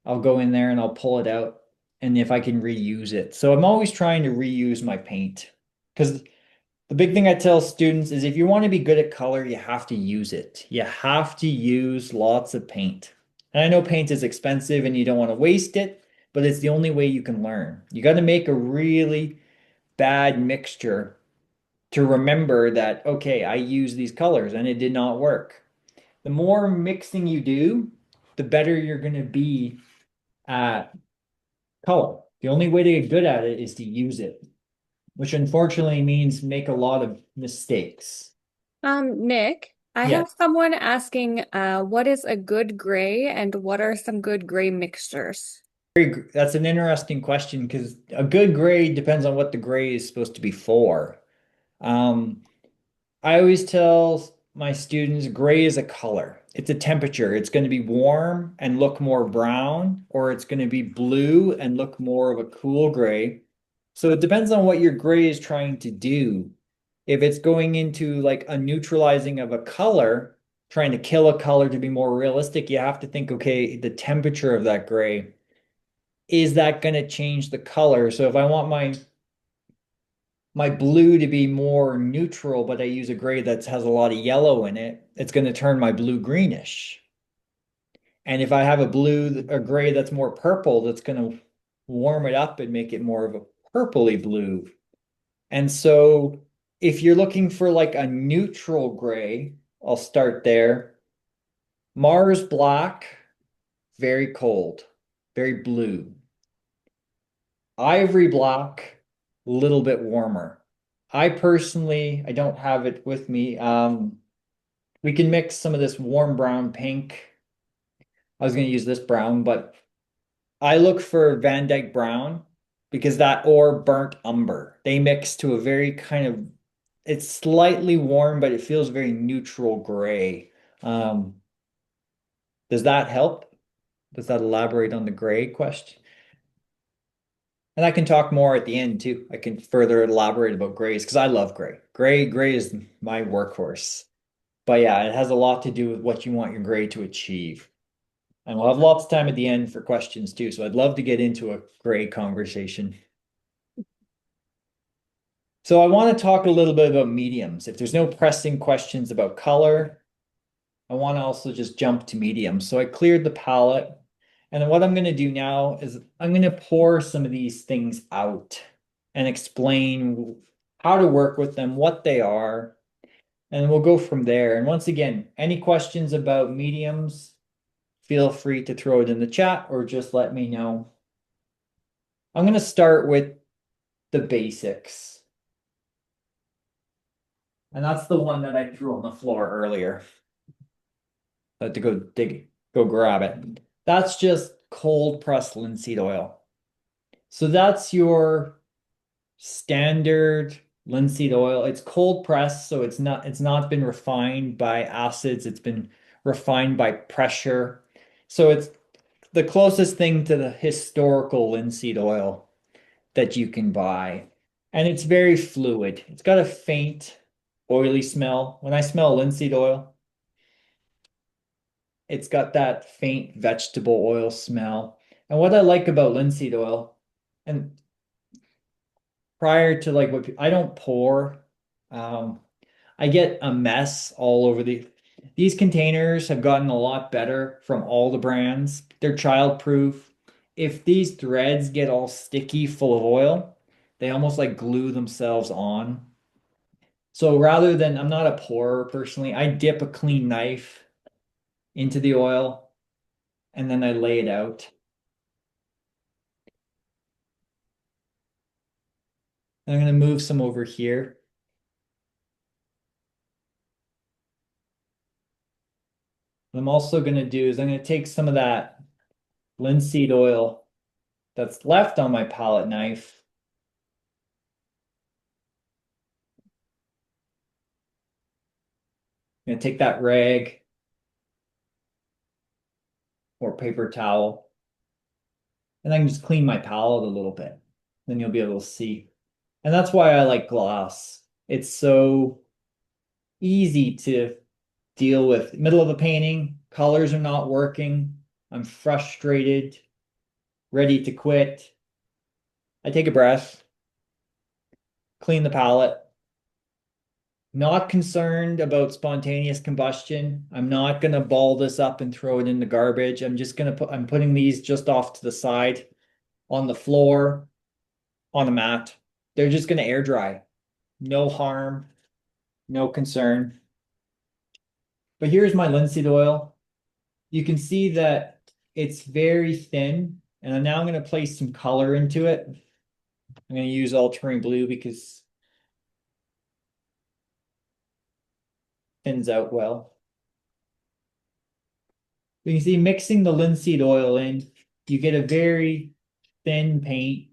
I'll go in there and I'll pull it out and if I can reuse it. So I'm always trying to reuse my paint because the big thing I tell students is if you want to be good at color, you have to use it. You have to use lots of paint. And I know paint is expensive and you don't want to waste it, but it's the only way you can learn. You got to make a really bad mixture to remember that, okay, I use these colors and it did not work. The more mixing you do, the better you're going to be at color. The only way to get good at it is to use it, which unfortunately means make a lot of mistakes. Nick, I have Yes, someone asking, what is a good gray and what are some good gray mixtures? that's an interesting question because a good grade depends on what the gray is supposed to be for. Um, I always tell my students gray is a color. It's a temperature. It's going to be warm and look more brown, or it's going to be blue and look more of a cool gray. So it depends on what your gray is trying to do. If it's going into like a neutralizing of a color, trying to kill a color to be more realistic, you have to think, okay, the temperature of that gray, is that going to change the color? So if I want my blue to be more neutral, but I use a gray that has a lot of yellow in it, it's going to turn my blue greenish. And if I have a gray that's more purple, that's going to warm it up and make it more of a purpley blue. And so if you're looking for like a neutral gray, I'll start there. Mars black, very cold, very blue. Ivory black, a little bit warmer. I don't have it with me. We can mix some of this warm brown pink. I was going to use this brown, but I look for Van Dyke brown because that or burnt umber. They mix to a very kind of, it's slightly warm, but it feels very neutral gray. Um, does that help? Does that elaborate on the gray question? And I can talk more at the end too. I can further elaborate about grays because I love gray. Gray is my workhorse. But yeah, it has a lot to do with what you want your gray to achieve. And we'll have lots of time at the end for questions too. So I'd love to get into a gray conversation. So I want to talk a little bit about mediums. If there's no pressing questions about color, I want to also just jump to mediums. So I cleared the palette. And then what I'm going to do now is I'm going to pour some of these things out and explain how to work with them, what they are, and we'll go from there. And once again, any questions about mediums, feel free to throw it in the chat or just let me know. I'm going to start with the basics. And that's the one that I threw on the floor earlier. I had to go grab it. That's just cold pressed linseed oil. So that's your standard linseed oil. It's cold pressed, so it's not been refined by acids. It's been refined by pressure. So it's the closest thing to the historical linseed oil that you can buy. And it's very fluid. It's got a faint oily smell. When I smell linseed oil, it's got that faint vegetable oil smell. And what I like about linseed oil, and prior to like I don't pour, um, I get a mess all over these containers have gotten a lot better from all the brands. They're child-proof. If these threads get all sticky full of oil, they almost like glue themselves on. So rather than, I'm not a pourer personally, I dip a clean knife into the oil and then I lay it out. I'm going to move some over here. What I'm also going to do is I'm going to take some of that linseed oil that's left on my palette knife. I'm going to take that rag or paper towel, and I can just clean my palette a little bit. Then you'll be able to see. And that's why I like glass. It's so easy to deal with. Middle of a painting, colors are not working. I'm frustrated, ready to quit. I take a breath, clean the palette. Not concerned about spontaneous combustion. I'm not gonna ball this up and throw it in the garbage. I'm putting these just off to the side on the floor, on a mat. They're just gonna air dry. No harm, no concern. But here's my linseed oil. You can see that it's very thin, and I'm now going to place some color into it. I'm going to use ultramarine blue because it thins out well. You can see mixing the linseed oil in, you get a very thin paint,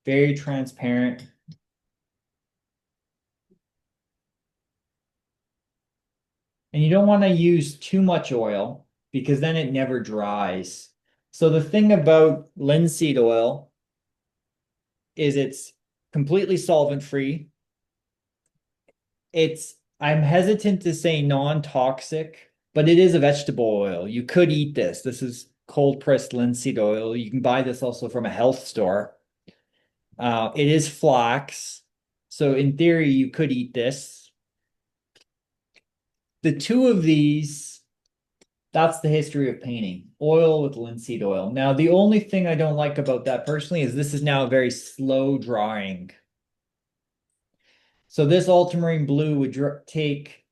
very transparent. And you don't want to use too much oil because then it never dries. So the thing about linseed oil is it's completely solvent free. I'm hesitant to say non-toxic, but it is a vegetable oil. You could eat this. This is cold pressed linseed oil. You can buy this also from a health store. It is flax. So in theory, you could eat this. The two of these, that's the history of painting. Oil with linseed oil. Now, the only thing I don't like about that personally is this is now very slow drying. So this ultramarine blue would take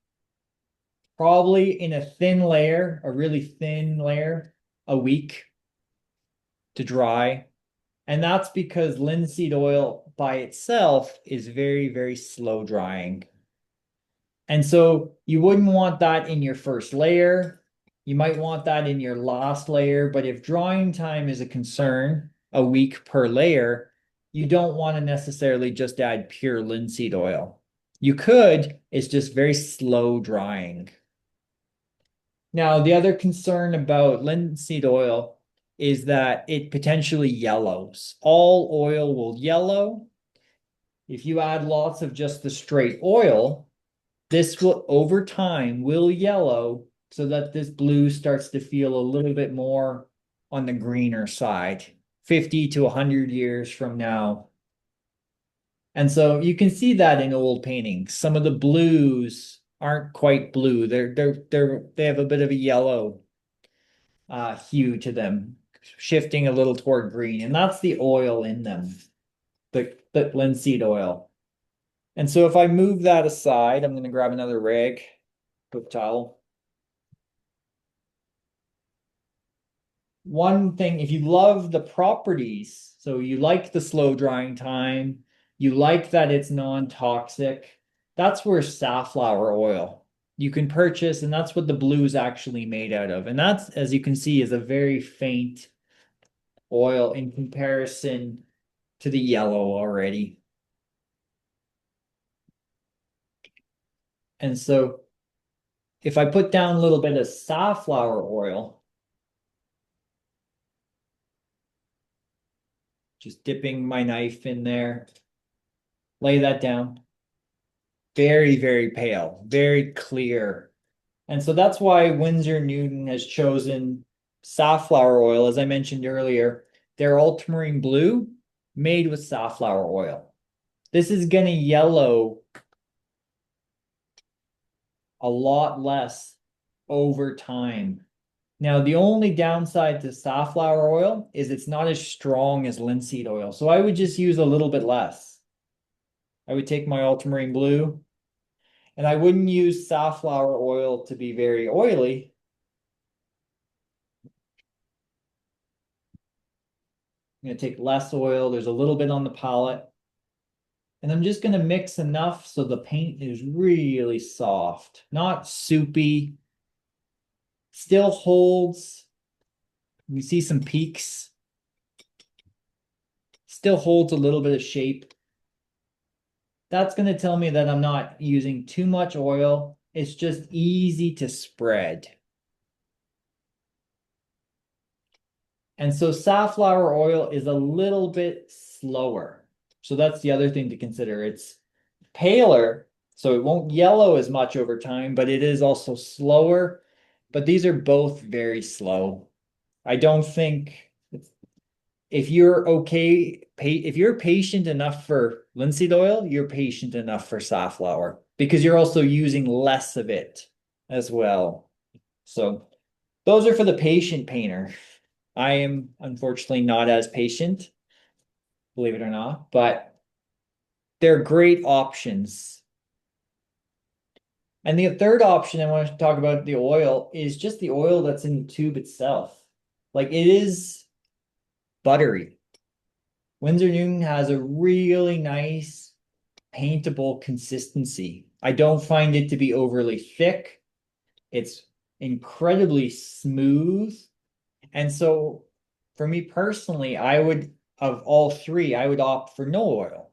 probably in a thin layer, a really thin layer, a week to dry. And that's because linseed oil by itself is very, very slow drying. And so you wouldn't want that in your first layer. You might want that in your last layer, but if drying time is a concern, a week per layer, you don't want to necessarily just add pure linseed oil. You could, it's just very slow drying. Now, the other concern about linseed oil is that it potentially yellows. All oil will yellow. If you add lots of just the straight oil, this will, over time, will yellow so that this blue starts to feel a little bit more on the greener side, 50 to 100 years from now. And so you can see that in old paintings. Some of the blues aren't quite blue. They have a bit of a yellow hue to them, shifting a little toward green. And that's the oil in them, the linseed oil. And so if I move that aside, I'm going to grab another rag, quick towel. One thing, if you love the properties, so you like the slow drying time, you like that it's non-toxic, that's where safflower oil you can purchase, and that's what the blue is actually made out of. And that's, as you can see, is a very faint oil in comparison to the yellow already. And so if I put down a little bit of safflower oil, just dipping my knife in there, lay that down. Very, very pale, very clear. And so that's why Winsor Newton has chosen safflower oil, as I mentioned earlier. They're ultramarine blue made with safflower oil. This is going to yellow a lot less over time. Now, the only downside to safflower oil is it's not as strong as linseed oil. So I would just use a little bit less. I would take my ultramarine blue, and I wouldn't use safflower oil to be very oily. I'm going to take less oil. There's a little bit on the palette. And I'm just going to mix enough so the paint is really soft, not soupy. Still holds. You see some peaks. Still holds a little bit of shape. That's going to tell me that I'm not using too much oil. It's just easy to spread. And so safflower oil is a little bit slower. So that's the other thing to consider. It's paler, so it won't yellow as much over time, but it is also slower. But these are both very slow. I don't think if you're okay, if you're patient enough for linseed oil, you're patient enough for safflower because you're also using less of it as well. So those are for the patient painter. I am unfortunately not as patient, believe it or not, but they're great options. And the third option I want to talk about the oil is just the oil that's in the tube itself. Like it is buttery. Winsor Newton has a really nice paintable consistency. I don't find it to be overly thick. It's incredibly smooth. And so for me personally, I would, of all three, I would opt for no oil.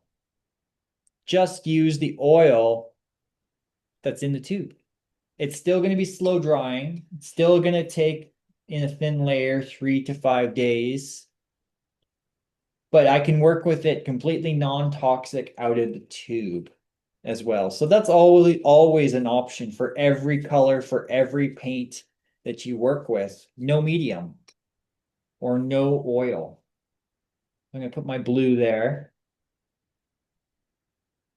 Just use the oil that's in the tube. It's still going to be slow drying. It's still going to take in a thin layer 3 to 5 days. But I can work with it completely non-toxic out of the tube as well. So that's always an option for every color, for every paint that you work with. No medium or no oil. I'm going to put my blue there.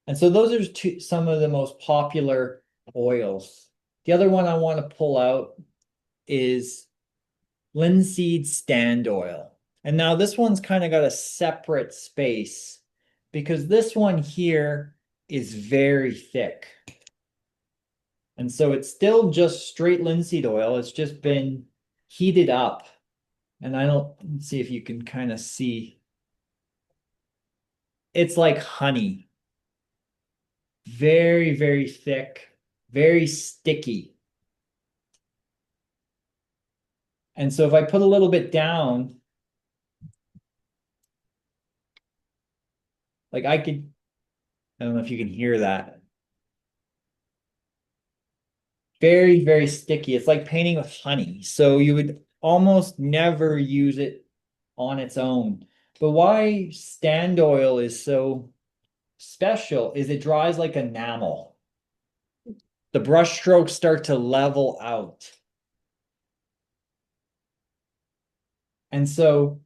And so those are some of the most popular oils. The other one I want to pull out is linseed stand oil. And now this one's kind of got a separate space because this one here is very thick. And so it's still just straight linseed oil. It's just been heated up. And let's see if you can kind of see. It's like honey. Very, very thick, very sticky. And so if I put a little bit down, like I don't know if you can hear that. Very, very sticky. It's like painting with honey. So you would almost never use it on its own. But why stand oil is so special is it dries like enamel. The brush strokes start to level out. And so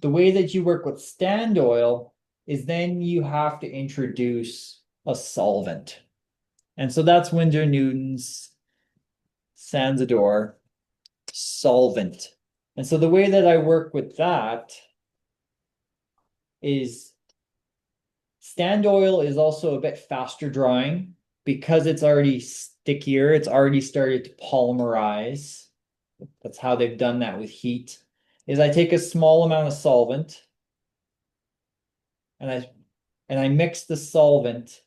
the way that you work with stand oil is then you have to introduce a solvent. And so that's Winsor Newton's Sansador solvent. And so the way that I work with that is stand oil is also a bit faster drying because it's already stickier. It's already started to polymerize. That's how they've done that with heat. Is I take a small amount of solvent and I mix the solvent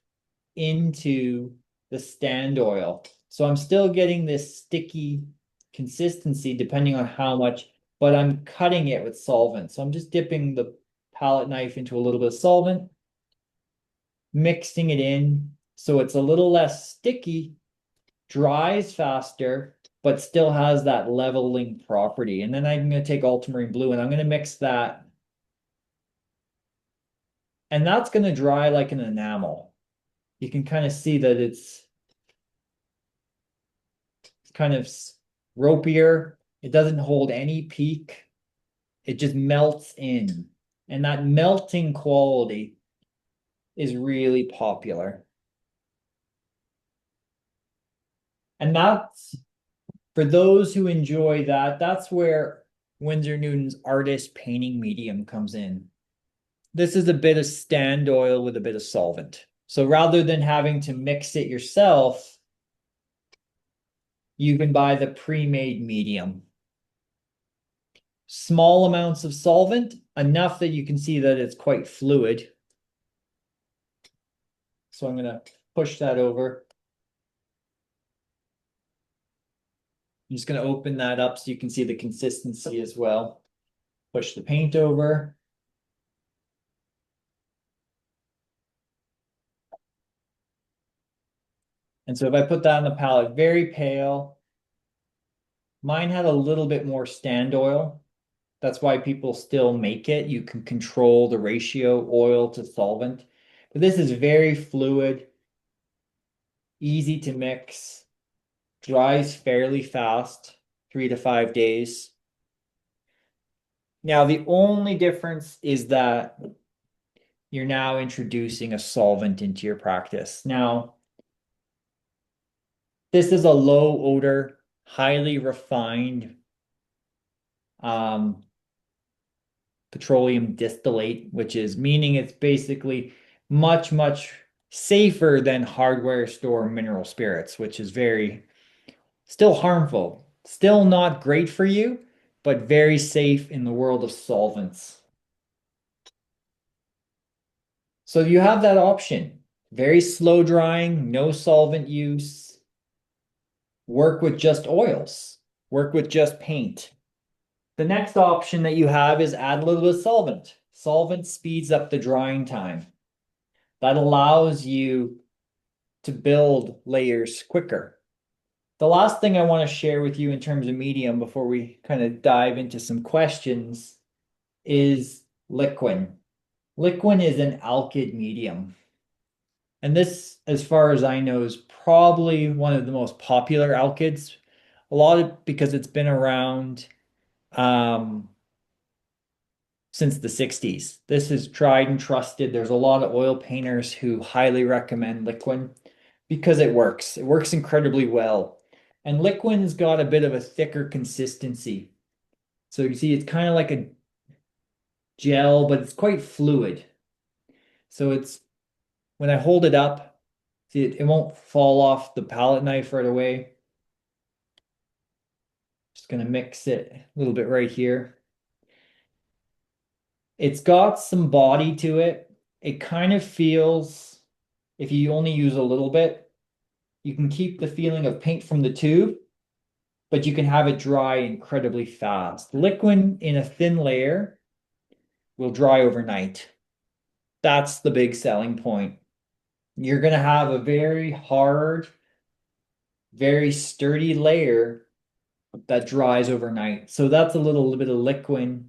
into the stand oil. So I'm still getting this sticky consistency depending on how much, but I'm cutting it with solvent. So I'm just dipping the palette knife into a little bit of solvent, mixing it in so it's a little less sticky, dries faster, but still has that leveling property. And then I'm going to take ultramarine blue and I'm going to mix that. And that's going to dry like an enamel. You can kind of see that it's kind of ropier. It doesn't hold any peak. It just melts in. And that melting quality is really popular. And that's for those who enjoy that, that's where Winsor Newton's artist painting medium comes in. This is a bit of stand oil with a bit of solvent. So rather than having to mix it yourself, you can buy the pre-made medium. small amounts of solvent, enough that you can see that it's quite fluid. So I'm going to push that over. I'm just going to open that up so you can see the consistency as well. Push the paint over. And so if I put that on the palette, very pale. Mine had a little bit more stand oil. That's why people still make it. You can control the ratio oil to solvent. But this is very fluid, easy to mix, dries fairly fast, 3 to 5 days. Now, the only difference is that you're now introducing a solvent into your practice. Now, this is a low odor, highly refined petroleum distillate, which is meaning it's basically much, much safer than hardware store mineral spirits, which is very still harmful, still not great for you, but very safe in the world of solvents. So you have that option. Very slow drying, no solvent use. Work with just oils. Work with just paint. The next option that you have is add a little bit of solvent. Solvent speeds up the drying time. That allows you to build layers quicker. The last thing I want to share with you in terms of medium before we kind of dive into some questions is liquid. Liquid is an alkyd medium. And this, as far as I know, is probably one of the most popular alkyds. A lot of because it's been around since the 60s. This is tried and trusted. There's a lot of oil painters who highly recommend liquid because it works. It works incredibly well. And liquid's got a bit of a thicker consistency. So you see it's kind of like a gel, but it's quite fluid. So it's when I hold it up, see it won't fall off the palette knife right away. Just gonna mix it a little bit right here. It's got some body to it. It kind of feels, if you only use a little bit, you can keep the feeling of paint from the tube, but you can have it dry incredibly fast. Liquid in a thin layer will dry overnight. That's the big selling point. You're going to have a very hard, very sturdy layer that dries overnight. So that's a little bit of liquid.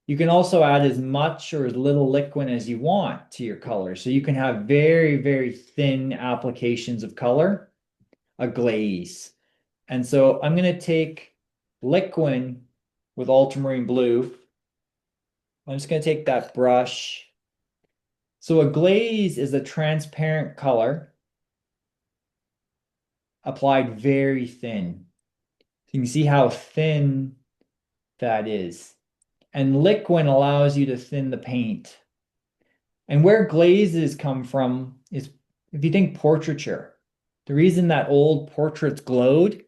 You can also add as much or as little liquid as you want to your color. So you can have very, very thin applications of color, a glaze. And so I'm going to take liquid with ultramarine blue. I'm just going to take that brush. So a glaze is a transparent color applied very thin. So you can see how thin that is. And liquid allows you to thin the paint. And where glazes come from is if you think portraiture, the reason that old portraits glowed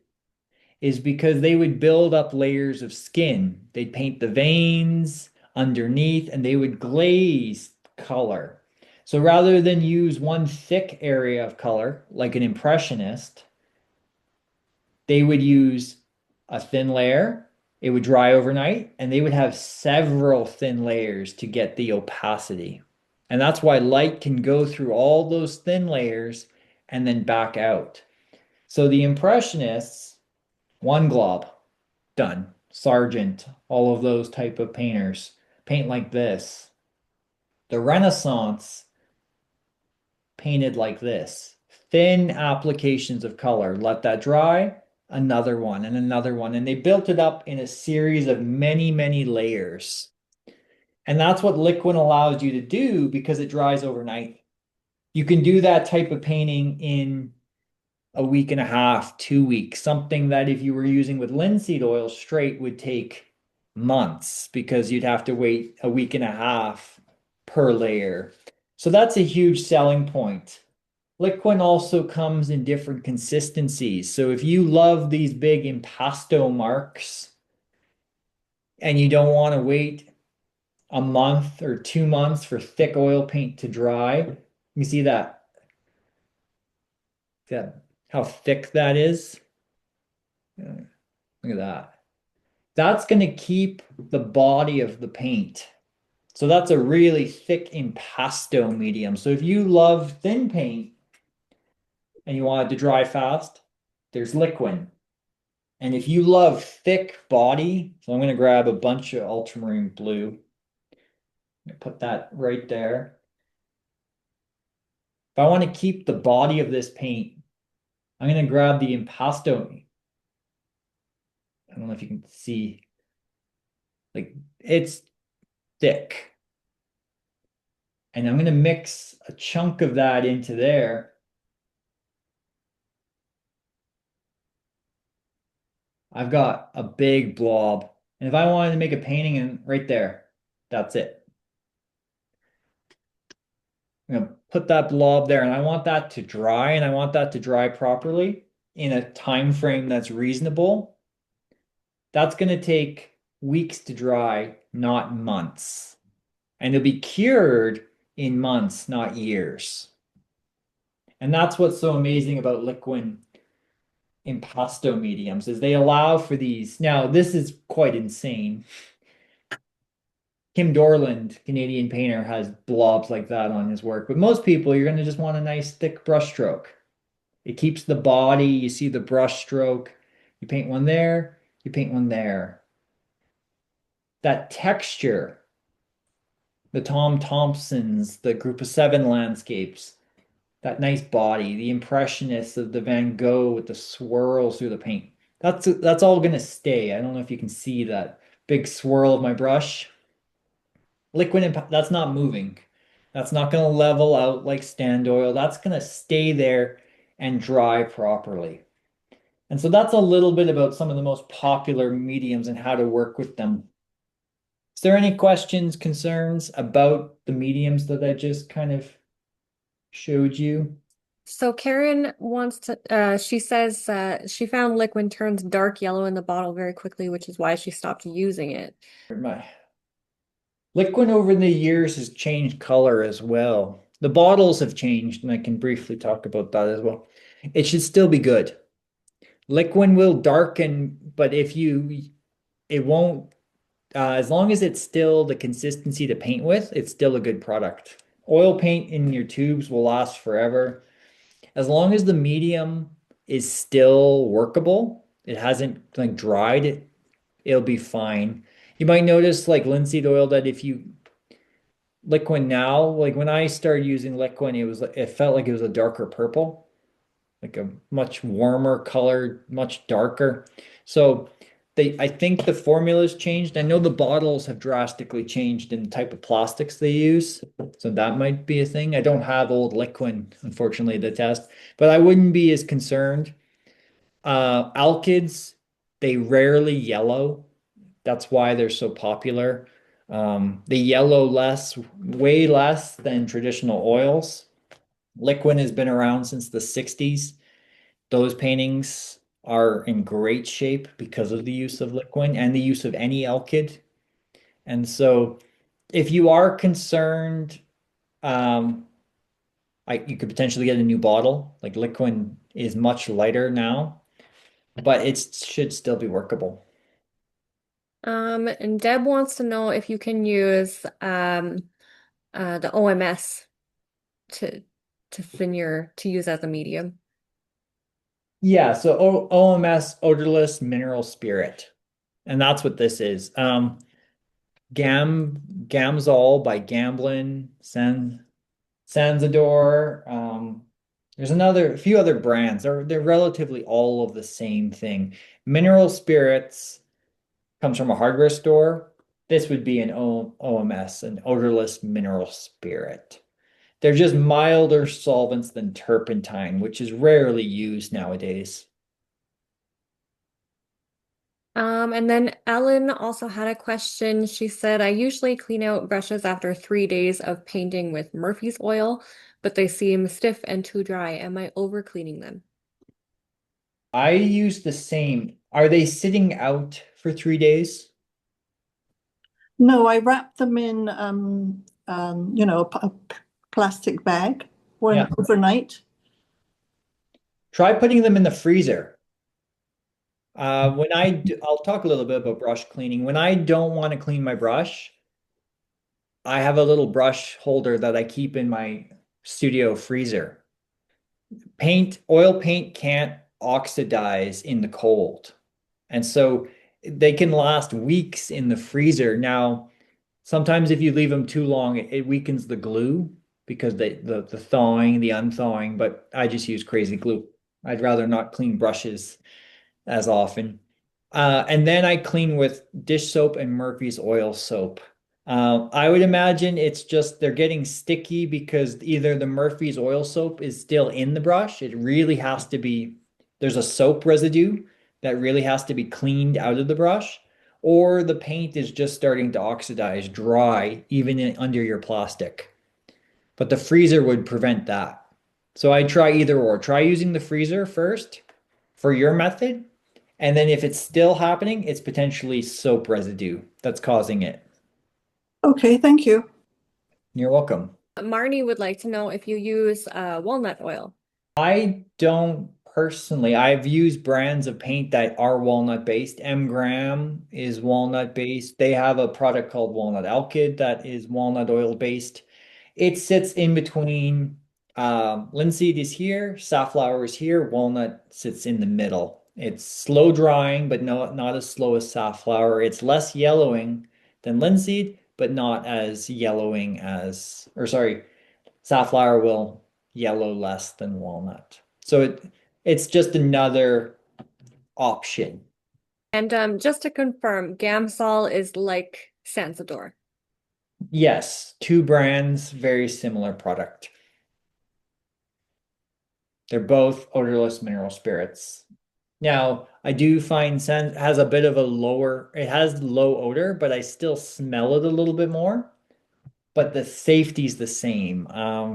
is because they would build up layers of skin. They'd paint the veins underneath and they would glaze color. So rather than use one thick area of color like an impressionist, they would use a thin layer. It would dry overnight and they would have several thin layers to get the opacity. And that's why light can go through all those thin layers and then back out. So the impressionists, one glob, done. Sargent, all of those type of painters paint like this. The Renaissance painted like this. Thin applications of color. Let that dry, another one and another one. And they built it up in a series of many, many layers. And that's what liquid allows you to do because it dries overnight. You can do that type of painting in a week and a half, 2 weeks, something that if you were using with linseed oil straight would take months because you'd have to wait a week and a half per layer. So that's a huge selling point. Liquid also comes in different consistencies. So if you love these big impasto marks, and you don't want to wait a month or 2 months for thick oil paint to dry. You see that how thick that is? Look at that. That's going to keep the body of the paint. So that's a really thick impasto medium. So if you love thin paint and you want it to dry fast, there's liquid. And if you love thick body, so I'm going to grab a bunch of ultramarine blue. Put that right there. If I want to keep the body of this paint, I'm going to grab the impasto. I don't know if you can see, like it's thick. And I'm going to mix a chunk of that into there. I've got a big blob. And if I wanted to make a painting in right there, that's it. I'm going to put that blob there and I want that to dry and I want that to dry properly in a time frame that's reasonable. That's going to take weeks to dry, not months. And it'll be cured in months, not years. And that's what's so amazing about liquid impasto mediums is they allow for these. Now, this is quite insane. Kim Dorland, Canadian painter, has blobs like that on his work. But most people, you're going to just want a nice thick brush stroke. It keeps the body. You see the brush stroke. You paint one there, you paint one there. That texture, the Tom Thompsons, the Group of Seven landscapes, that nice body, the impressionists of the Van Gogh with the swirls through the paint. That's all going to stay. I don't know if you can see that big swirl of my brush. That's not moving. That's not going to level out like stand oil. That's going to stay there and dry properly. And so that's a little bit about some of the most popular mediums and how to work with them. Is there any questions, concerns about the mediums that I just kind of showed you? So Karen wants to, she says she found liquid turns dark yellow in the bottle very quickly, which is why she stopped using it. My liquid over the years has changed color as well. The bottles have changed, and I can briefly talk about that as well. It should still be good. Liquid will darken, but it won't, as long as it's still the consistency to paint with, it's still a good product. Oil paint in your tubes will last forever. As long as the medium is still workable, it hasn't like dried, it'll be fine. You might notice like linseed oil that if you liquid now, like when I started using liquid, it felt like it was a darker purple, like a much warmer color, much darker. So I think the formula's changed. I know the bottles have drastically changed in the type of plastics they use. So that might be a thing. I don't have old liquid, unfortunately, to test, but I wouldn't be as concerned. Alkids, they rarely yellow. That's why they're so popular. They yellow less, way less than traditional oils. Liquid has been around since the 60s. Those paintings are in great shape because of the use of liquid and the use of any alkyd. And so if you are concerned, um, you could potentially get a new bottle. Like liquid is much lighter now, but it should still be workable. And Deb wants to know if you can use the OMS to to use as a medium. Yeah, so OMS, odorless mineral spirit. And that's what this is. Gamsol by Gamblin, Sansador. There's a few other brands. They're relatively all of the same thing. Mineral spirits comes from a hardware store. This would be an OMS, an odorless mineral spirit. They're just milder solvents than turpentine, which is rarely used nowadays. And then Ellen also had a question. She said, I usually clean out brushes after 3 days of painting with Murphy's oil, but they seem stiff and too dry. Am I over cleaning them? I use the same. Are they sitting out for 3 days? No, I wrap them in, a plastic bag when Yeah. overnight. Try putting them in the freezer. I'll talk a little bit about brush cleaning. When I don't want to clean my brush, I have a little brush holder that I keep in my studio freezer. Oil paint can't oxidize in the cold. And so they can last weeks in the freezer. Now, sometimes if you leave them too long, it weakens the glue because the thawing, the unthawing, but I just use crazy glue. I'd rather not clean brushes as often. And then I clean with dish soap and Murphy's oil soap. I would imagine it's just they're getting sticky because either the Murphy's oil soap is still in the brush. It really has to be, there's a soap residue that really has to be cleaned out of the brush, or the paint is just starting to oxidize dry, even under your plastic. But the freezer would prevent that. So I try either or. Try using the freezer first for your method. And then if it's still happening, it's potentially soap residue that's causing it. Okay, thank you. You're welcome. Marnie would like to know if you use walnut oil. I don't personally. I've used brands of paint that are walnut based. M. Graham is walnut based. They have a product called Walnut Alkyd that is walnut oil based. It sits in between. Linseed is here, safflower is here, walnut sits in the middle. It's slow drying, but not as slow as safflower. It's less yellowing than linseed, but not as yellowing as, or sorry, safflower will yellow less than walnut. So it's just another option. And just to confirm, Gamsol is like Sansador. Yes, two brands, very similar product. They're both odorless mineral spirits. Now, I do find scent has a bit of a lower, it has low odor, but I still smell it a little bit more. But the safety's the same.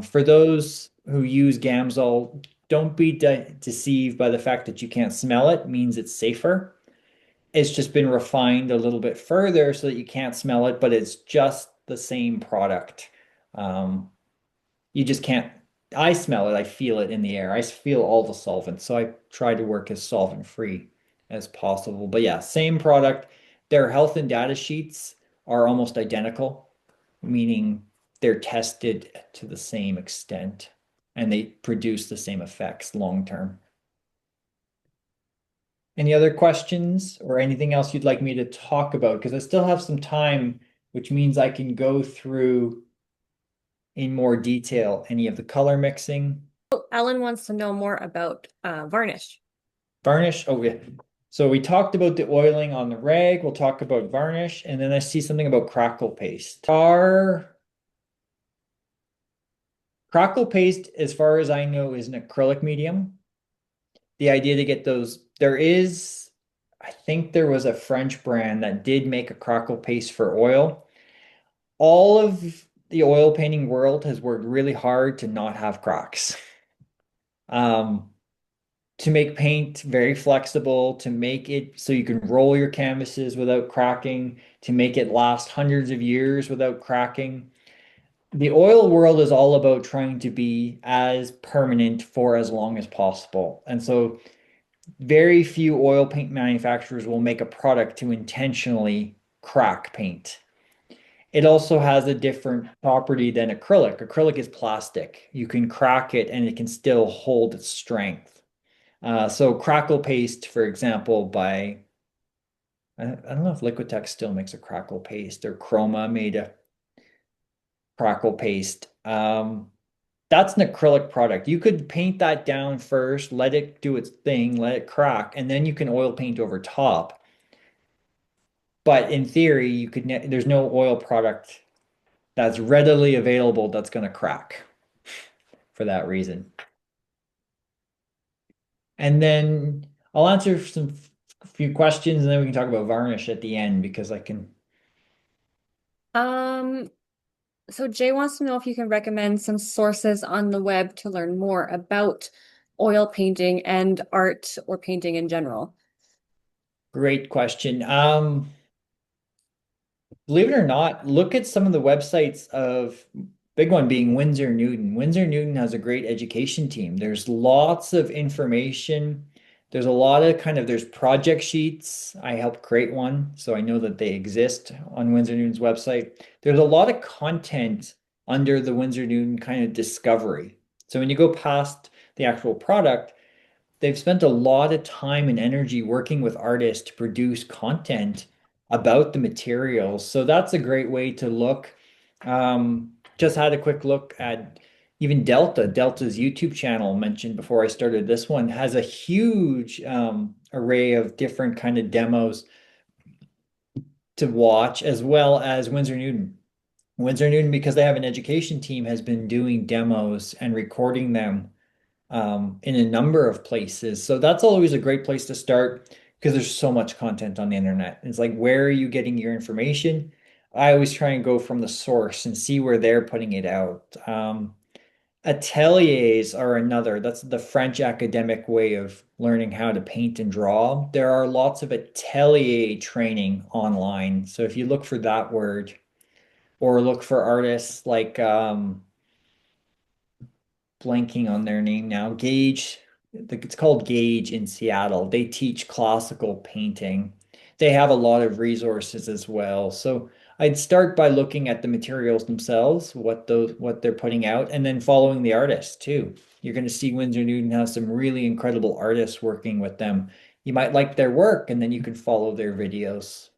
For those who use Gamsol, don't be deceived by the fact that you can't smell it, means it's safer. It's just been refined a little bit further so that you can't smell it, but it's just the same product. Um, you just can't. I smell it, I feel it in the air. I feel all the solvents. So I try to work as solvent free as possible. But yeah, same product. Their health and data sheets are almost identical, meaning they're tested to the same extent and they produce the same effects long term. Any other questions or anything else you'd like me to talk about? Because I still have some time, which means I can go through in more detail any of the color mixing. Ellen wants to know more about varnish. Varnish. Oh, yeah. So we talked about the oiling on the rag. We'll talk about varnish. And then I see something about crackle paste. Our crackle paste, as far as I know, is an acrylic medium. The idea to get those, I think there was a French brand that did make a crackle paste for oil. All of the oil painting world has worked really hard to not have cracks. To make paint very flexible, to make it so you can roll your canvases without cracking, to make it last hundreds of years without cracking. The oil world is all about trying to be as permanent for as long as possible. And so very few oil paint manufacturers will make a product to intentionally crack paint. It also has a different property than acrylic. Acrylic is plastic. You can crack it and it can still hold its strength. So crackle paste, for example, I don't know if Liquitex still makes a crackle paste or Chroma made a crackle paste. That's an acrylic product. You could paint that down first, let it do its thing, let it crack, and then you can oil paint over top. But in theory, there's no oil product that's readily available that's going to crack for that reason. And then I'll answer some few questions and then we can talk about varnish at the end because I can. So Jay wants to know if you can recommend some sources on the web to learn more about oil painting and art or painting in general. Great question. Believe it or not, look at some of the websites of big one being Winsor Newton. Winsor Newton has a great education team. There's lots of information. There's a lot of there's project sheets. I helped create one, so I know that they exist on Winsor Newton's website. There's a lot of content under the Winsor Newton kind of discovery. So when you go past the actual product, they've spent a lot of time and energy working with artists to produce content about the materials. So that's a great way to look. Just had a quick look at even Delta. Delta's YouTube channel mentioned before I started this one has a huge array of different kind of demos to watch, as well as Winsor Newton. Winsor Newton, because they have an education team, has been doing demos and recording them in a number of places. So that's always a great place to start because there's so much content on the internet. It's like, where are you getting your information? I always try and go from the source and see where they're putting it out. Ateliers are another. That's the French academic way of learning how to paint and draw. There are lots of atelier training online. So if you look for that word or look for artists like blanking on their name now. Gage, it's called Gage in Seattle. They teach classical painting. They have a lot of resources as well. So I'd start by looking at the materials themselves, what they're putting out, and then following the artists too. You're going to see Winsor Newton has some really incredible artists working with them. You might like their work, and then you can follow their videos.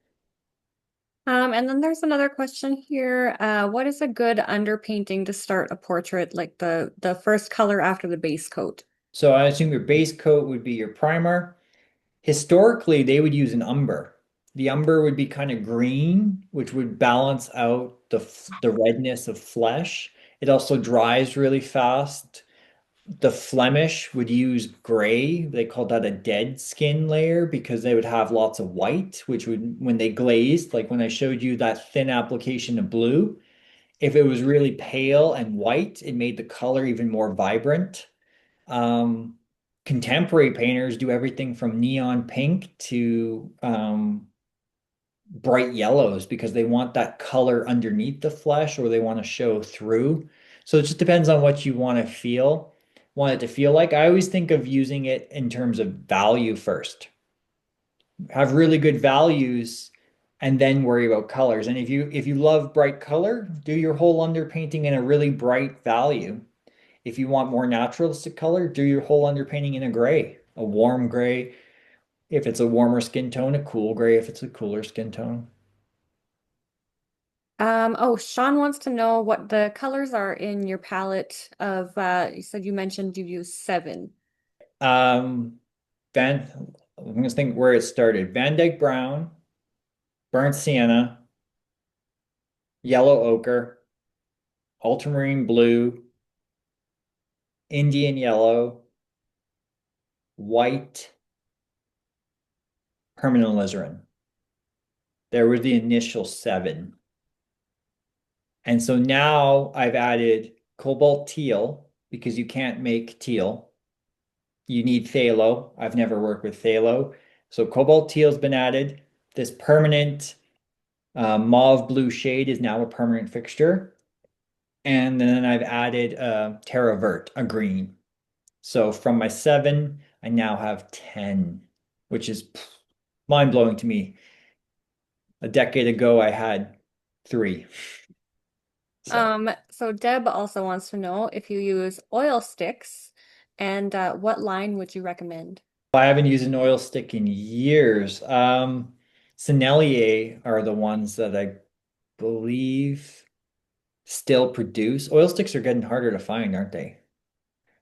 And then there's another question here. What is a good underpainting to start a portrait, like the first color after the base coat? So I assume your base coat would be your primer. Historically, they would use an umber. The umber would be kind of green, which would balance out the redness of flesh. It also dries really fast. The Flemish would use gray. They called that a dead skin layer because they would have lots of white, which would, when they glazed, like when I showed you that thin application of blue, if it was really pale and white, it made the color even more vibrant. Um, Contemporary painters do everything from neon pink to bright yellows because they want that color underneath the flesh or they want to show through. So it just depends on what you want it to feel like. I always think of using it in terms of value first. Have really good values and then worry about colors. And if you love bright color, do your whole underpainting in a really bright value. If you want more naturalistic color, do your whole underpainting in a gray, a warm gray. If it's a warmer skin tone, a cool gray if it's a cooler skin tone. Oh, Sean wants to know what the colors are in your palette of, you said you mentioned you use seven. Um, I'm gonna think where it started. Van Dyke Brown, Burnt Sienna, Yellow Ochre, Ultramarine Blue, Indian Yellow, White, Permanent Alizarin. There were the initial seven. And so now I've added Cobalt Teal because you can't make teal. You need phthalo. I've never worked with phthalo. So Cobalt Teal's been added. This permanent mauve blue shade is now a permanent fixture. And then I've added Terra Vert, a green. So from my seven, I now have 10, which is mind-blowing to me. A decade ago, I had three. So So Deb also wants to know if you use oil sticks and what line would you recommend? I haven't used an oil stick in years. Sennelier are the ones that I believe still produce. Oil sticks are getting harder to find, aren't they?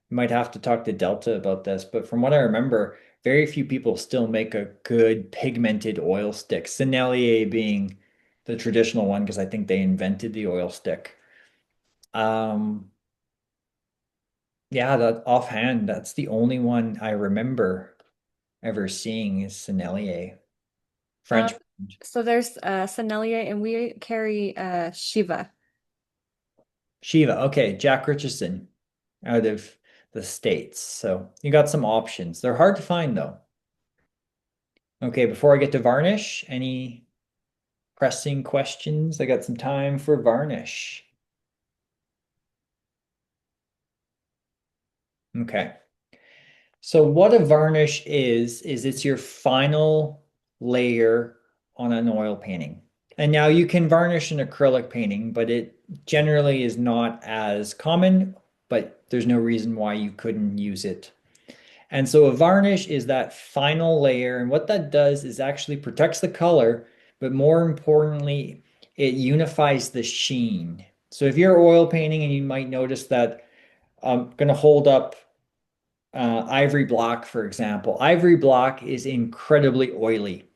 Might have to talk to Delta about this, but from what I remember, very few people still make a good pigmented oil stick. Sennelier being the traditional one because I think they invented the oil stick. Um, yeah, that offhand, that's the only one I remember ever seeing is Sennelier. Um, French. so there's Sennelier and we carry Shiva. Shiva. Okay, Jack Richardson out of the States. So you got some options. They're hard to find though. Okay, before I get to varnish, any pressing questions? I got some time for varnish. Okay. So what a varnish is it's your final layer on an oil painting. And now you can varnish an acrylic painting, but it generally is not as common, but there's no reason why you couldn't use it. And so a varnish is that final layer, and what that does is actually protects the color, but more importantly, it unifies the sheen. So if you're oil painting, and you might notice that I'm going to hold up ivory black, for example. Ivory black is incredibly oily.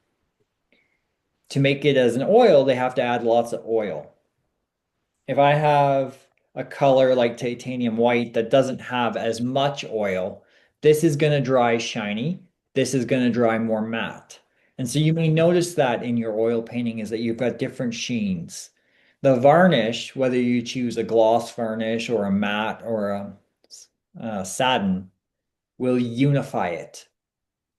To make it as an oil, they have to add lots of oil. If I have a color like titanium white that doesn't have as much oil, this is going to dry shiny. This is going to dry more matte. And so you may notice that in your oil painting is that you've got different sheens. The varnish, whether you choose a gloss varnish or a matte or a satin, will unify it.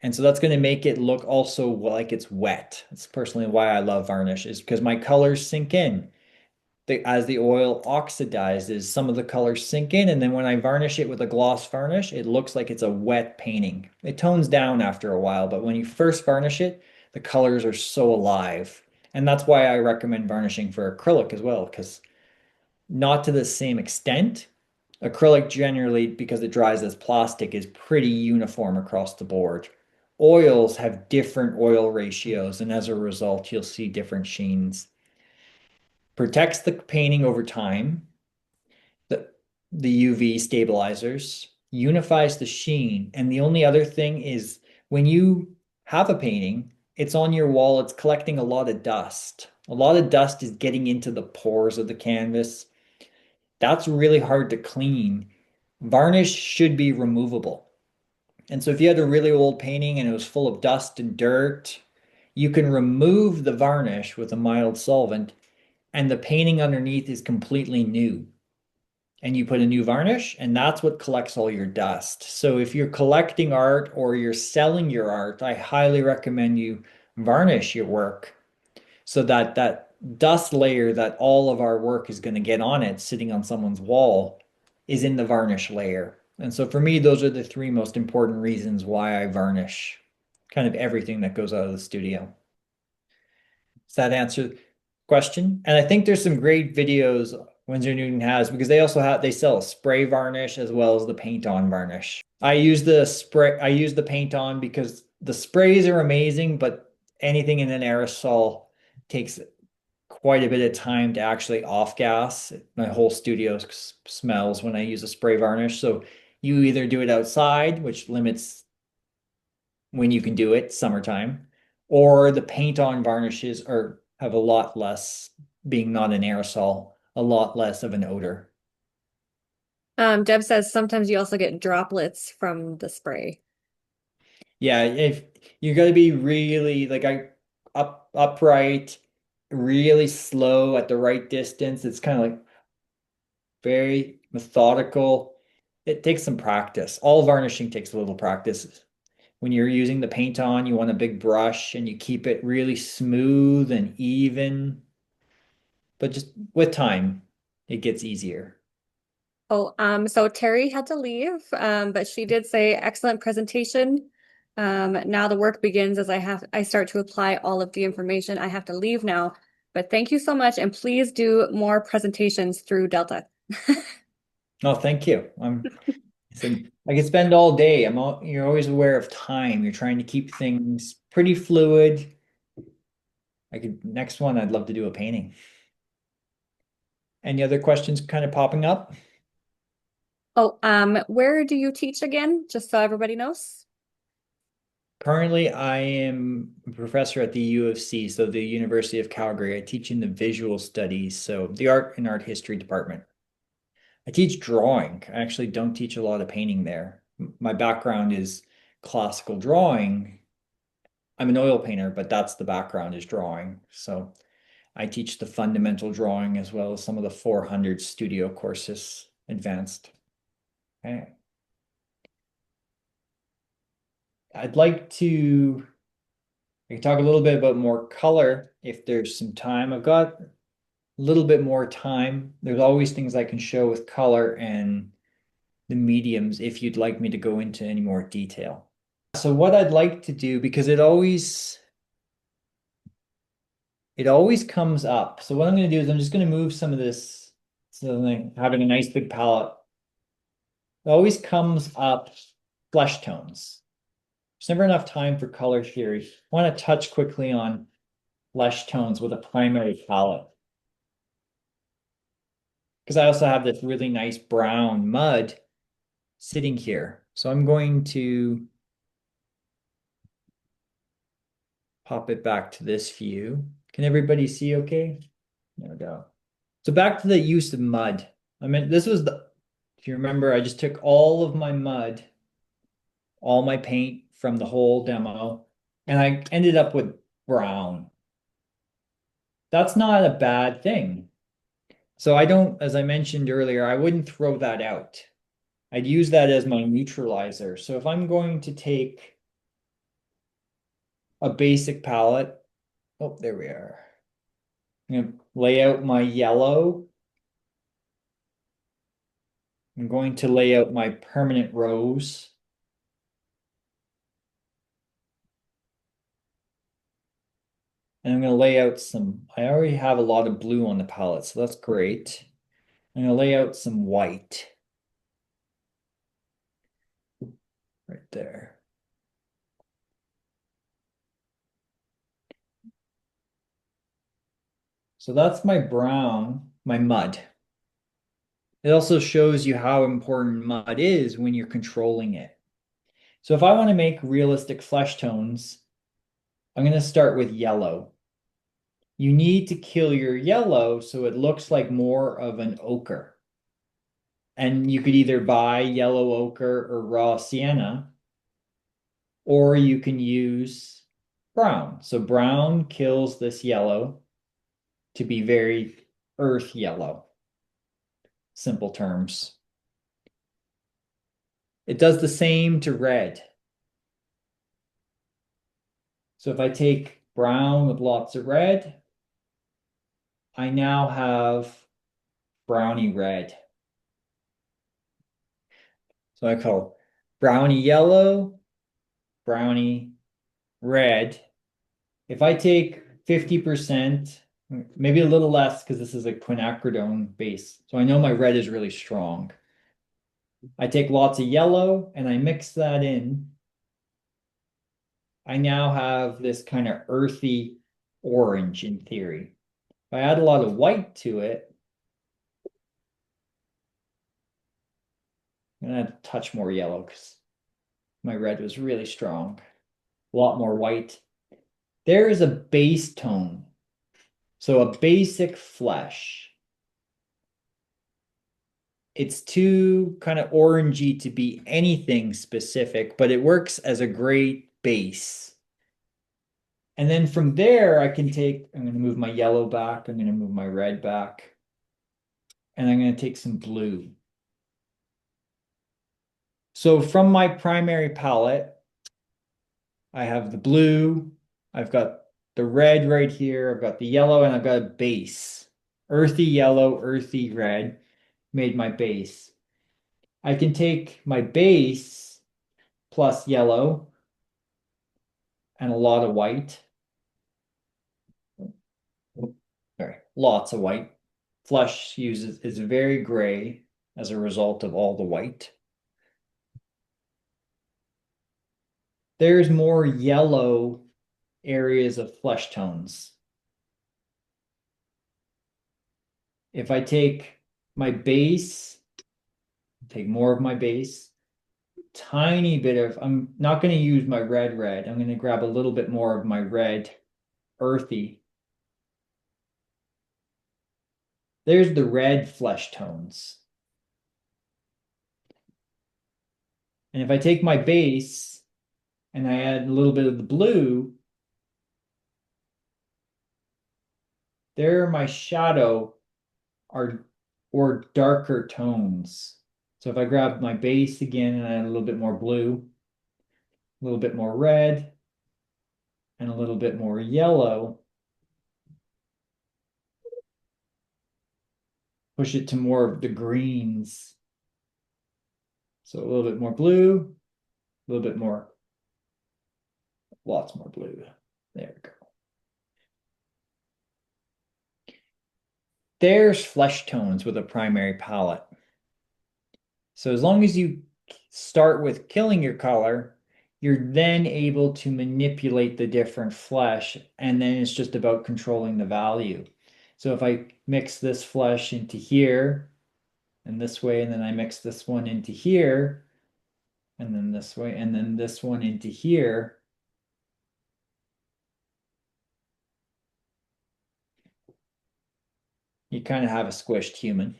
And so that's going to make it look also like it's wet. That's personally why I love varnish, is because my colors sink in. As the oil oxidizes, some of the colors sink in, and then when I varnish it with a gloss varnish, it looks like it's a wet painting. It tones down after a while, but when you first varnish it, the colors are so alive. And that's why I recommend varnishing for acrylic as well, because not to the same extent. Acrylic generally, because it dries as plastic, is pretty uniform across the board. Oils have different oil ratios, and as a result, you'll see different sheens. Protects the painting over time. The, the UV stabilizers unifies the sheen. And the only other thing is when you have a painting, it's on your wall, it's collecting a lot of dust. A lot of dust is getting into the pores of the canvas. That's really hard to clean. Varnish should be removable. And so if you had a really old painting and it was full of dust and dirt, you can remove the varnish with a mild solvent and the painting underneath is completely new. And you put a new varnish and that's what collects all your dust. So if you're collecting art or you're selling your art, I highly recommend you varnish your work so that that dust layer that all of our work is going to get on it sitting on someone's wall is in the varnish layer. And so for me, those are the three most important reasons why I varnish kind of everything that goes out of the studio. Does that answer the question? And I think there's some great videos Winsor Newton has because they sell a spray varnish as well as the paint on varnish. I use the paint on because the sprays are amazing, but anything in an aerosol takes quite a bit of time to actually off gas. My whole studio smells when I use a spray varnish. So you either do it outside, which limits when you can do it, summertime, or the paint on varnishes are have a lot less, being not an aerosol, a lot less of an odor. Deb says sometimes you also get droplets from the spray. Yeah, if you got to be really like upright, really slow at the right distance. It's kind of like very methodical. It takes some practice. All varnishing takes a little practice. When you're using the paint on, you want a big brush and you keep it really smooth and even. But just with time, it gets easier. Oh, so Terry had to leave, but she did say excellent presentation. Now the work begins as I start to apply all of the information. I have to leave now, but thank you so much, and please do more presentations through Delta. Oh, thank you. I could spend all day. You're always aware of time. You're trying to keep things pretty fluid. Next one, I'd love to do a painting. Any other questions kind of popping up? Oh, where do you teach again? Just so everybody knows. Currently, I am a professor at the U of C, so the University of Calgary. I teach in the visual studies, so the art and art history department. I teach drawing. I actually don't teach a lot of painting there. My background is classical drawing. I'm an oil painter, but that's the background is drawing. So I teach the fundamental drawing as well as some of the 400 studio courses advanced. Okay. I'd like to I can talk a little bit about more color if there's some time. I've got a little bit more time. There's always things I can show with color and the mediums if you'd like me to go into any more detail. So what I'd like to do, because it always comes up. So what I'm going to do is I'm just going to move some of this, so like having a nice big palette. It always comes up flesh tones. There's never enough time for color theory. I want to touch quickly on flesh tones with a primary palette. Because I also have this really nice brown mud sitting here. So I'm going to pop it back to this view. Can everybody see okay? There we go. So back to the use of mud. I mean, if you remember, I just took all of my mud, all my paint from the whole demo, and I ended up with brown. That's not a bad thing. So I don't, as I mentioned earlier, I wouldn't throw that out. I'd use that as my neutralizer. So if I'm going to take a basic palette, oh, there we are. I'm going to lay out my yellow. I'm going to lay out my permanent rose. And I'm going to lay out I already have a lot of blue on the palette, so that's great. I'm going to lay out some white right there. So that's my brown, my mud. It also shows you how important mud is when you're controlling it. So if I want to make realistic flesh tones, I'm going to start with yellow. You need to kill your yellow so it looks like more of an ochre. And you could either buy yellow ochre or raw sienna, or you can use brown. So brown kills this yellow to be very earth yellow. Simple terms. It does the same to red. So if I take brown with lots of red, I now have brownie red. So I call brownie yellow, brownie red. If I take 50%, maybe a little less because this is a quinacridone base, so I know my red is really strong. I take lots of yellow and I mix that in. I now have this kind of earthy orange in theory. If I add a lot of white to it, I'm gonna add a touch more yellow because my red was really strong. A lot more white. There is a base tone. So a basic flesh. It's too kind of orangey to be anything specific, but it works as a great base. And then from there, I'm going to move my yellow back. I'm going to move my red back. And I'm going to take some blue. So from my primary palette, I have the blue. I've got the red right here. I've got the yellow and I've got a base. Earthy yellow, earthy red made my base. I can take my base plus yellow and a lot of white. Sorry, lots of white. Flesh is very gray as a result of all the white. There's more yellow areas of flesh tones. If I take my base, take more of my base, tiny bit of, I'm not going to use my red. I'm going to grab a little bit more of my red, earthy. There's the red flesh tones. And if I take my base and I add a little bit of the blue, there my shadow are or darker tones. So if I grab my base again and add a little bit more blue, a little bit more red, and a little bit more yellow. Push it to more of the greens. So a little bit more blue, a little bit more, lots more blue. There we go. There's flesh tones with a primary palette. So as long as you start with killing your color, you're then able to manipulate the different flesh, and then it's just about controlling the value. So if I mix this flesh into here and this way, and then I mix this one into here, and then this way, and then this one into here, you kind of have a squished human.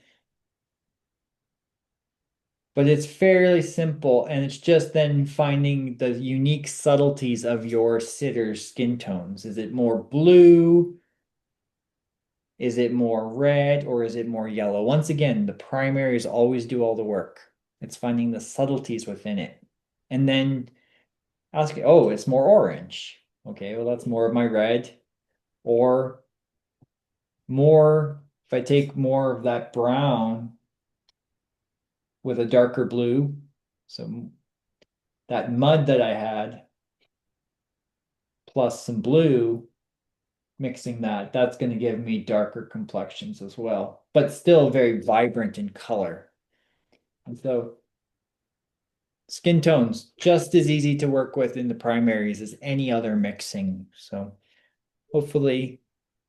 But it's fairly simple, and it's just then finding the unique subtleties of your sitter's skin tones. Is it more blue? Is it more red, or is it more yellow? Once again, the primaries always do all the work. It's finding the subtleties within it. And then asking, oh, it's more orange. Okay, well, that's more of my red. Or more, if I take more of that brown with a darker blue, so that mud that I had, plus some blue, mixing that, that's going to give me darker complexions as well, but still very vibrant in color. And so skin tones, just as easy to work with in the primaries as any other mixing. So hopefully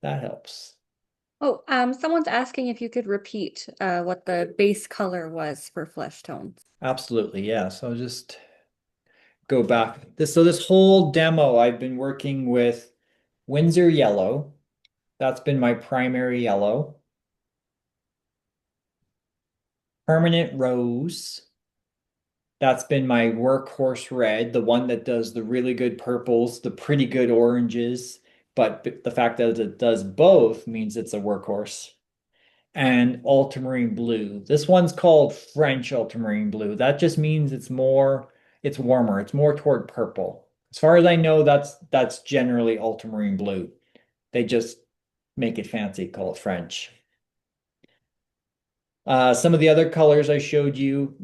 that helps. Oh, someone's asking if you could repeat what the base color was for flesh tones. Absolutely, yeah. So I'll just go back. So this whole demo, I've been working with Winsor yellow. That's been my primary yellow. Permanent rose. That's been my workhorse red, the one that does the really good purples, the pretty good oranges, but the fact that it does both means it's a workhorse. And ultramarine blue. This one's called French ultramarine blue. That just means it's warmer. It's more toward purple. As far as I know, that's generally ultramarine blue. They just make it fancy, call it French. Some of the other colors I showed you,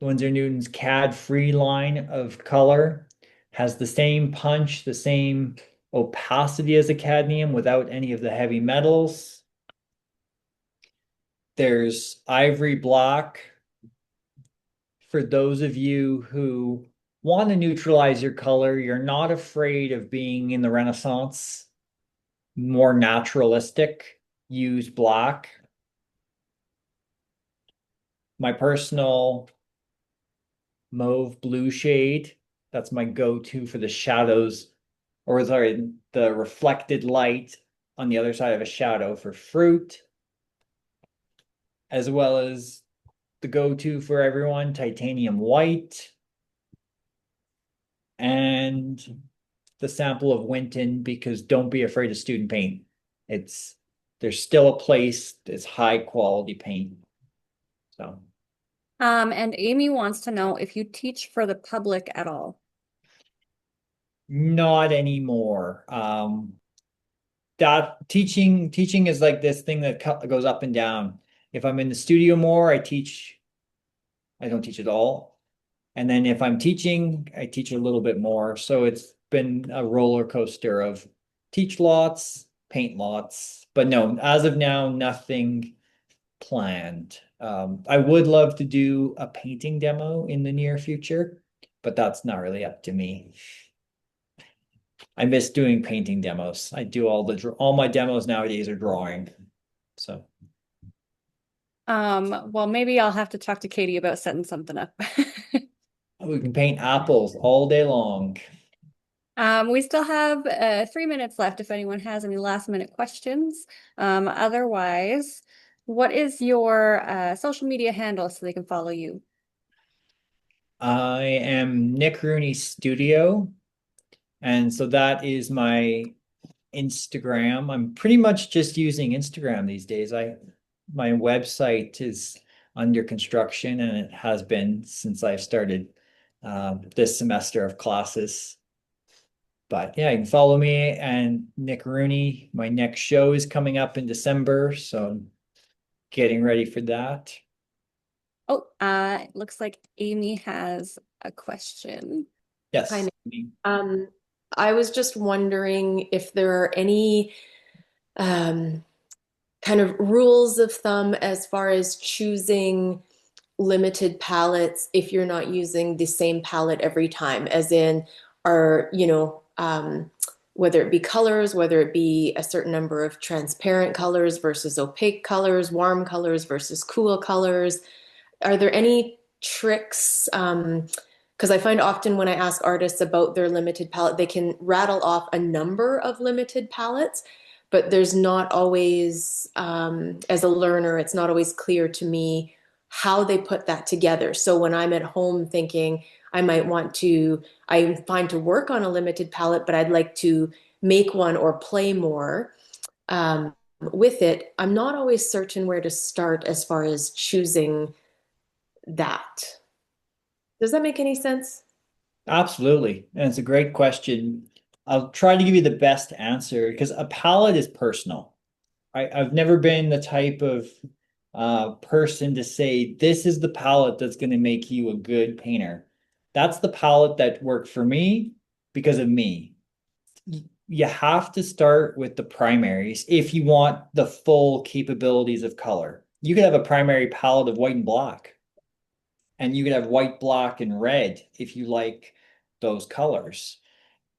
Winsor Newton's CAD-free line of color has the same punch, the same opacity as a cadmium without any of the heavy metals. There's ivory black for those of you who want to neutralize your color. You're not afraid of being in the Renaissance, more naturalistic. Use black. My personal mauve blue shade, that's my go-to for the shadows, or sorry, the reflected light on the other side of a shadow for fruit, as well as the go-to for everyone, titanium white, and the sample of Winton, because don't be afraid of student paint. There's still a place, it's high quality paint. So And Amy wants to know if you teach for the public at all. not anymore. That teaching is like this thing that goes up and down. If I'm in the studio more, I don't teach at all. And then if I'm teaching, I teach a little bit more. So it's been a roller coaster of teach lots, paint lots. But no, as of now, nothing planned. I would love to do a painting demo in the near future, but that's not really up to me. I miss doing painting demos. I do all my demos nowadays are drawing. So Well, maybe I'll have to talk to Katie about setting something up. we can paint apples all day long. We still have 3 minutes left if anyone has any last minute questions. Otherwise, what is your social media handle so they can follow you? I am Nick Rooney Studio. And so that is my Instagram. I'm pretty much just using Instagram these days. My website is under construction, and it has been since I started this semester of classes. But yeah, you can follow me and Nick Rooney. My next show is coming up in December, so I'm getting ready for that. Oh, it looks like Amy has a question. Hi, Yes. Nick. Um, I was just wondering if there are any um, kind of rules of thumb as far as choosing limited palettes if you're not using the same palette every time, as in, are, whether it be colors, whether it be a certain number of transparent colors versus opaque colors, warm colors versus cool colors. Are there any tricks? Because I find often when I ask artists about their limited palette, they can rattle off a number of limited palettes, but there's not always, as a learner, it's not always clear to me how they put that together. So when I'm at home thinking I'm fine to work on a limited palette, but I'd like to make one or play more with it, I'm not always certain where to start as far as choosing that. Does that make any sense? Absolutely. And it's a great question. I'll try to give you the best answer because a palette is personal. I've never been the type of person to say, this is the palette that's going to make you a good painter. That's the palette that worked for me because of me. You have to start with the primaries if you want the full capabilities of color. You could have a primary palette of white and black, and you could have white, black, and red if you like those colors.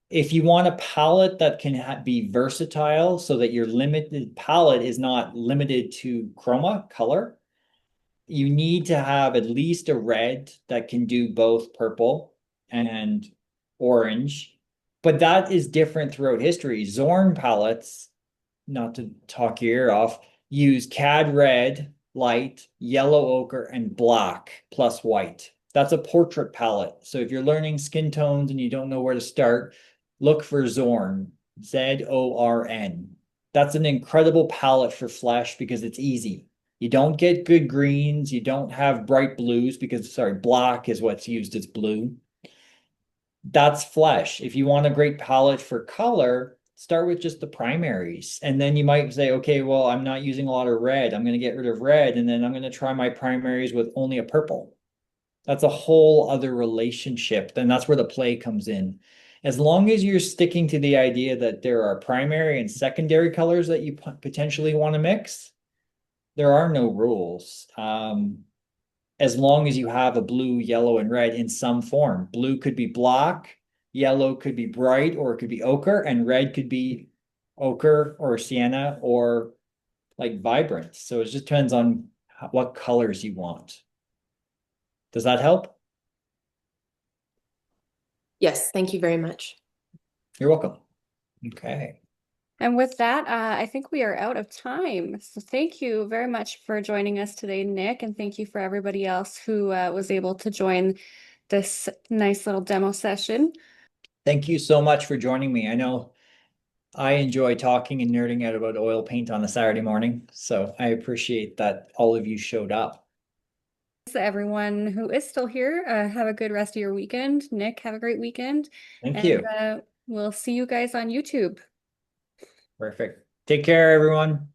If you want a palette that can be versatile so that your limited palette is not limited to chroma color, you need to have at least a red that can do both purple and orange. But that is different throughout history. Zorn palettes, not to talk your ear off, use cad red, light, yellow ochre, and black plus white. That's a portrait palette. So if you're learning skin tones and you don't know where to start, look for Zorn, Zorn. That's an incredible palette for flesh because it's easy. You don't get good greens. You don't have bright blues because, sorry, black is what's used as blue. That's flesh. If you want a great palette for color, start with just the primaries. And then you might say, okay, well, I'm not using a lot of red. I'm going to get rid of red. And then I'm going to try my primaries with only a purple. That's a whole other relationship. Then that's where the play comes in. As long as you're sticking to the idea that there are primary and secondary colors that you potentially want to mix, there are no rules. As long as you have a blue, yellow, and red in some form. Blue could be black, yellow could be bright, or it could be ochre, and red could be ochre or sienna or like vibrant. So it just depends on what colors you want. Does that help? Yes, thank you very much. You're welcome. Okay. And with that, I think we are out of time. So thank you very much for joining us today, Nick, and thank you for everybody else who was able to join this nice little demo session. Thank you so much for joining me. I know I enjoy talking and nerding out about oil paint on a Saturday morning, so I appreciate that all of you showed up. So everyone who is still here, have a good rest of your weekend. Nick, have a great weekend. Thank And you. we'll see you guys on YouTube. Perfect. Take care, everyone.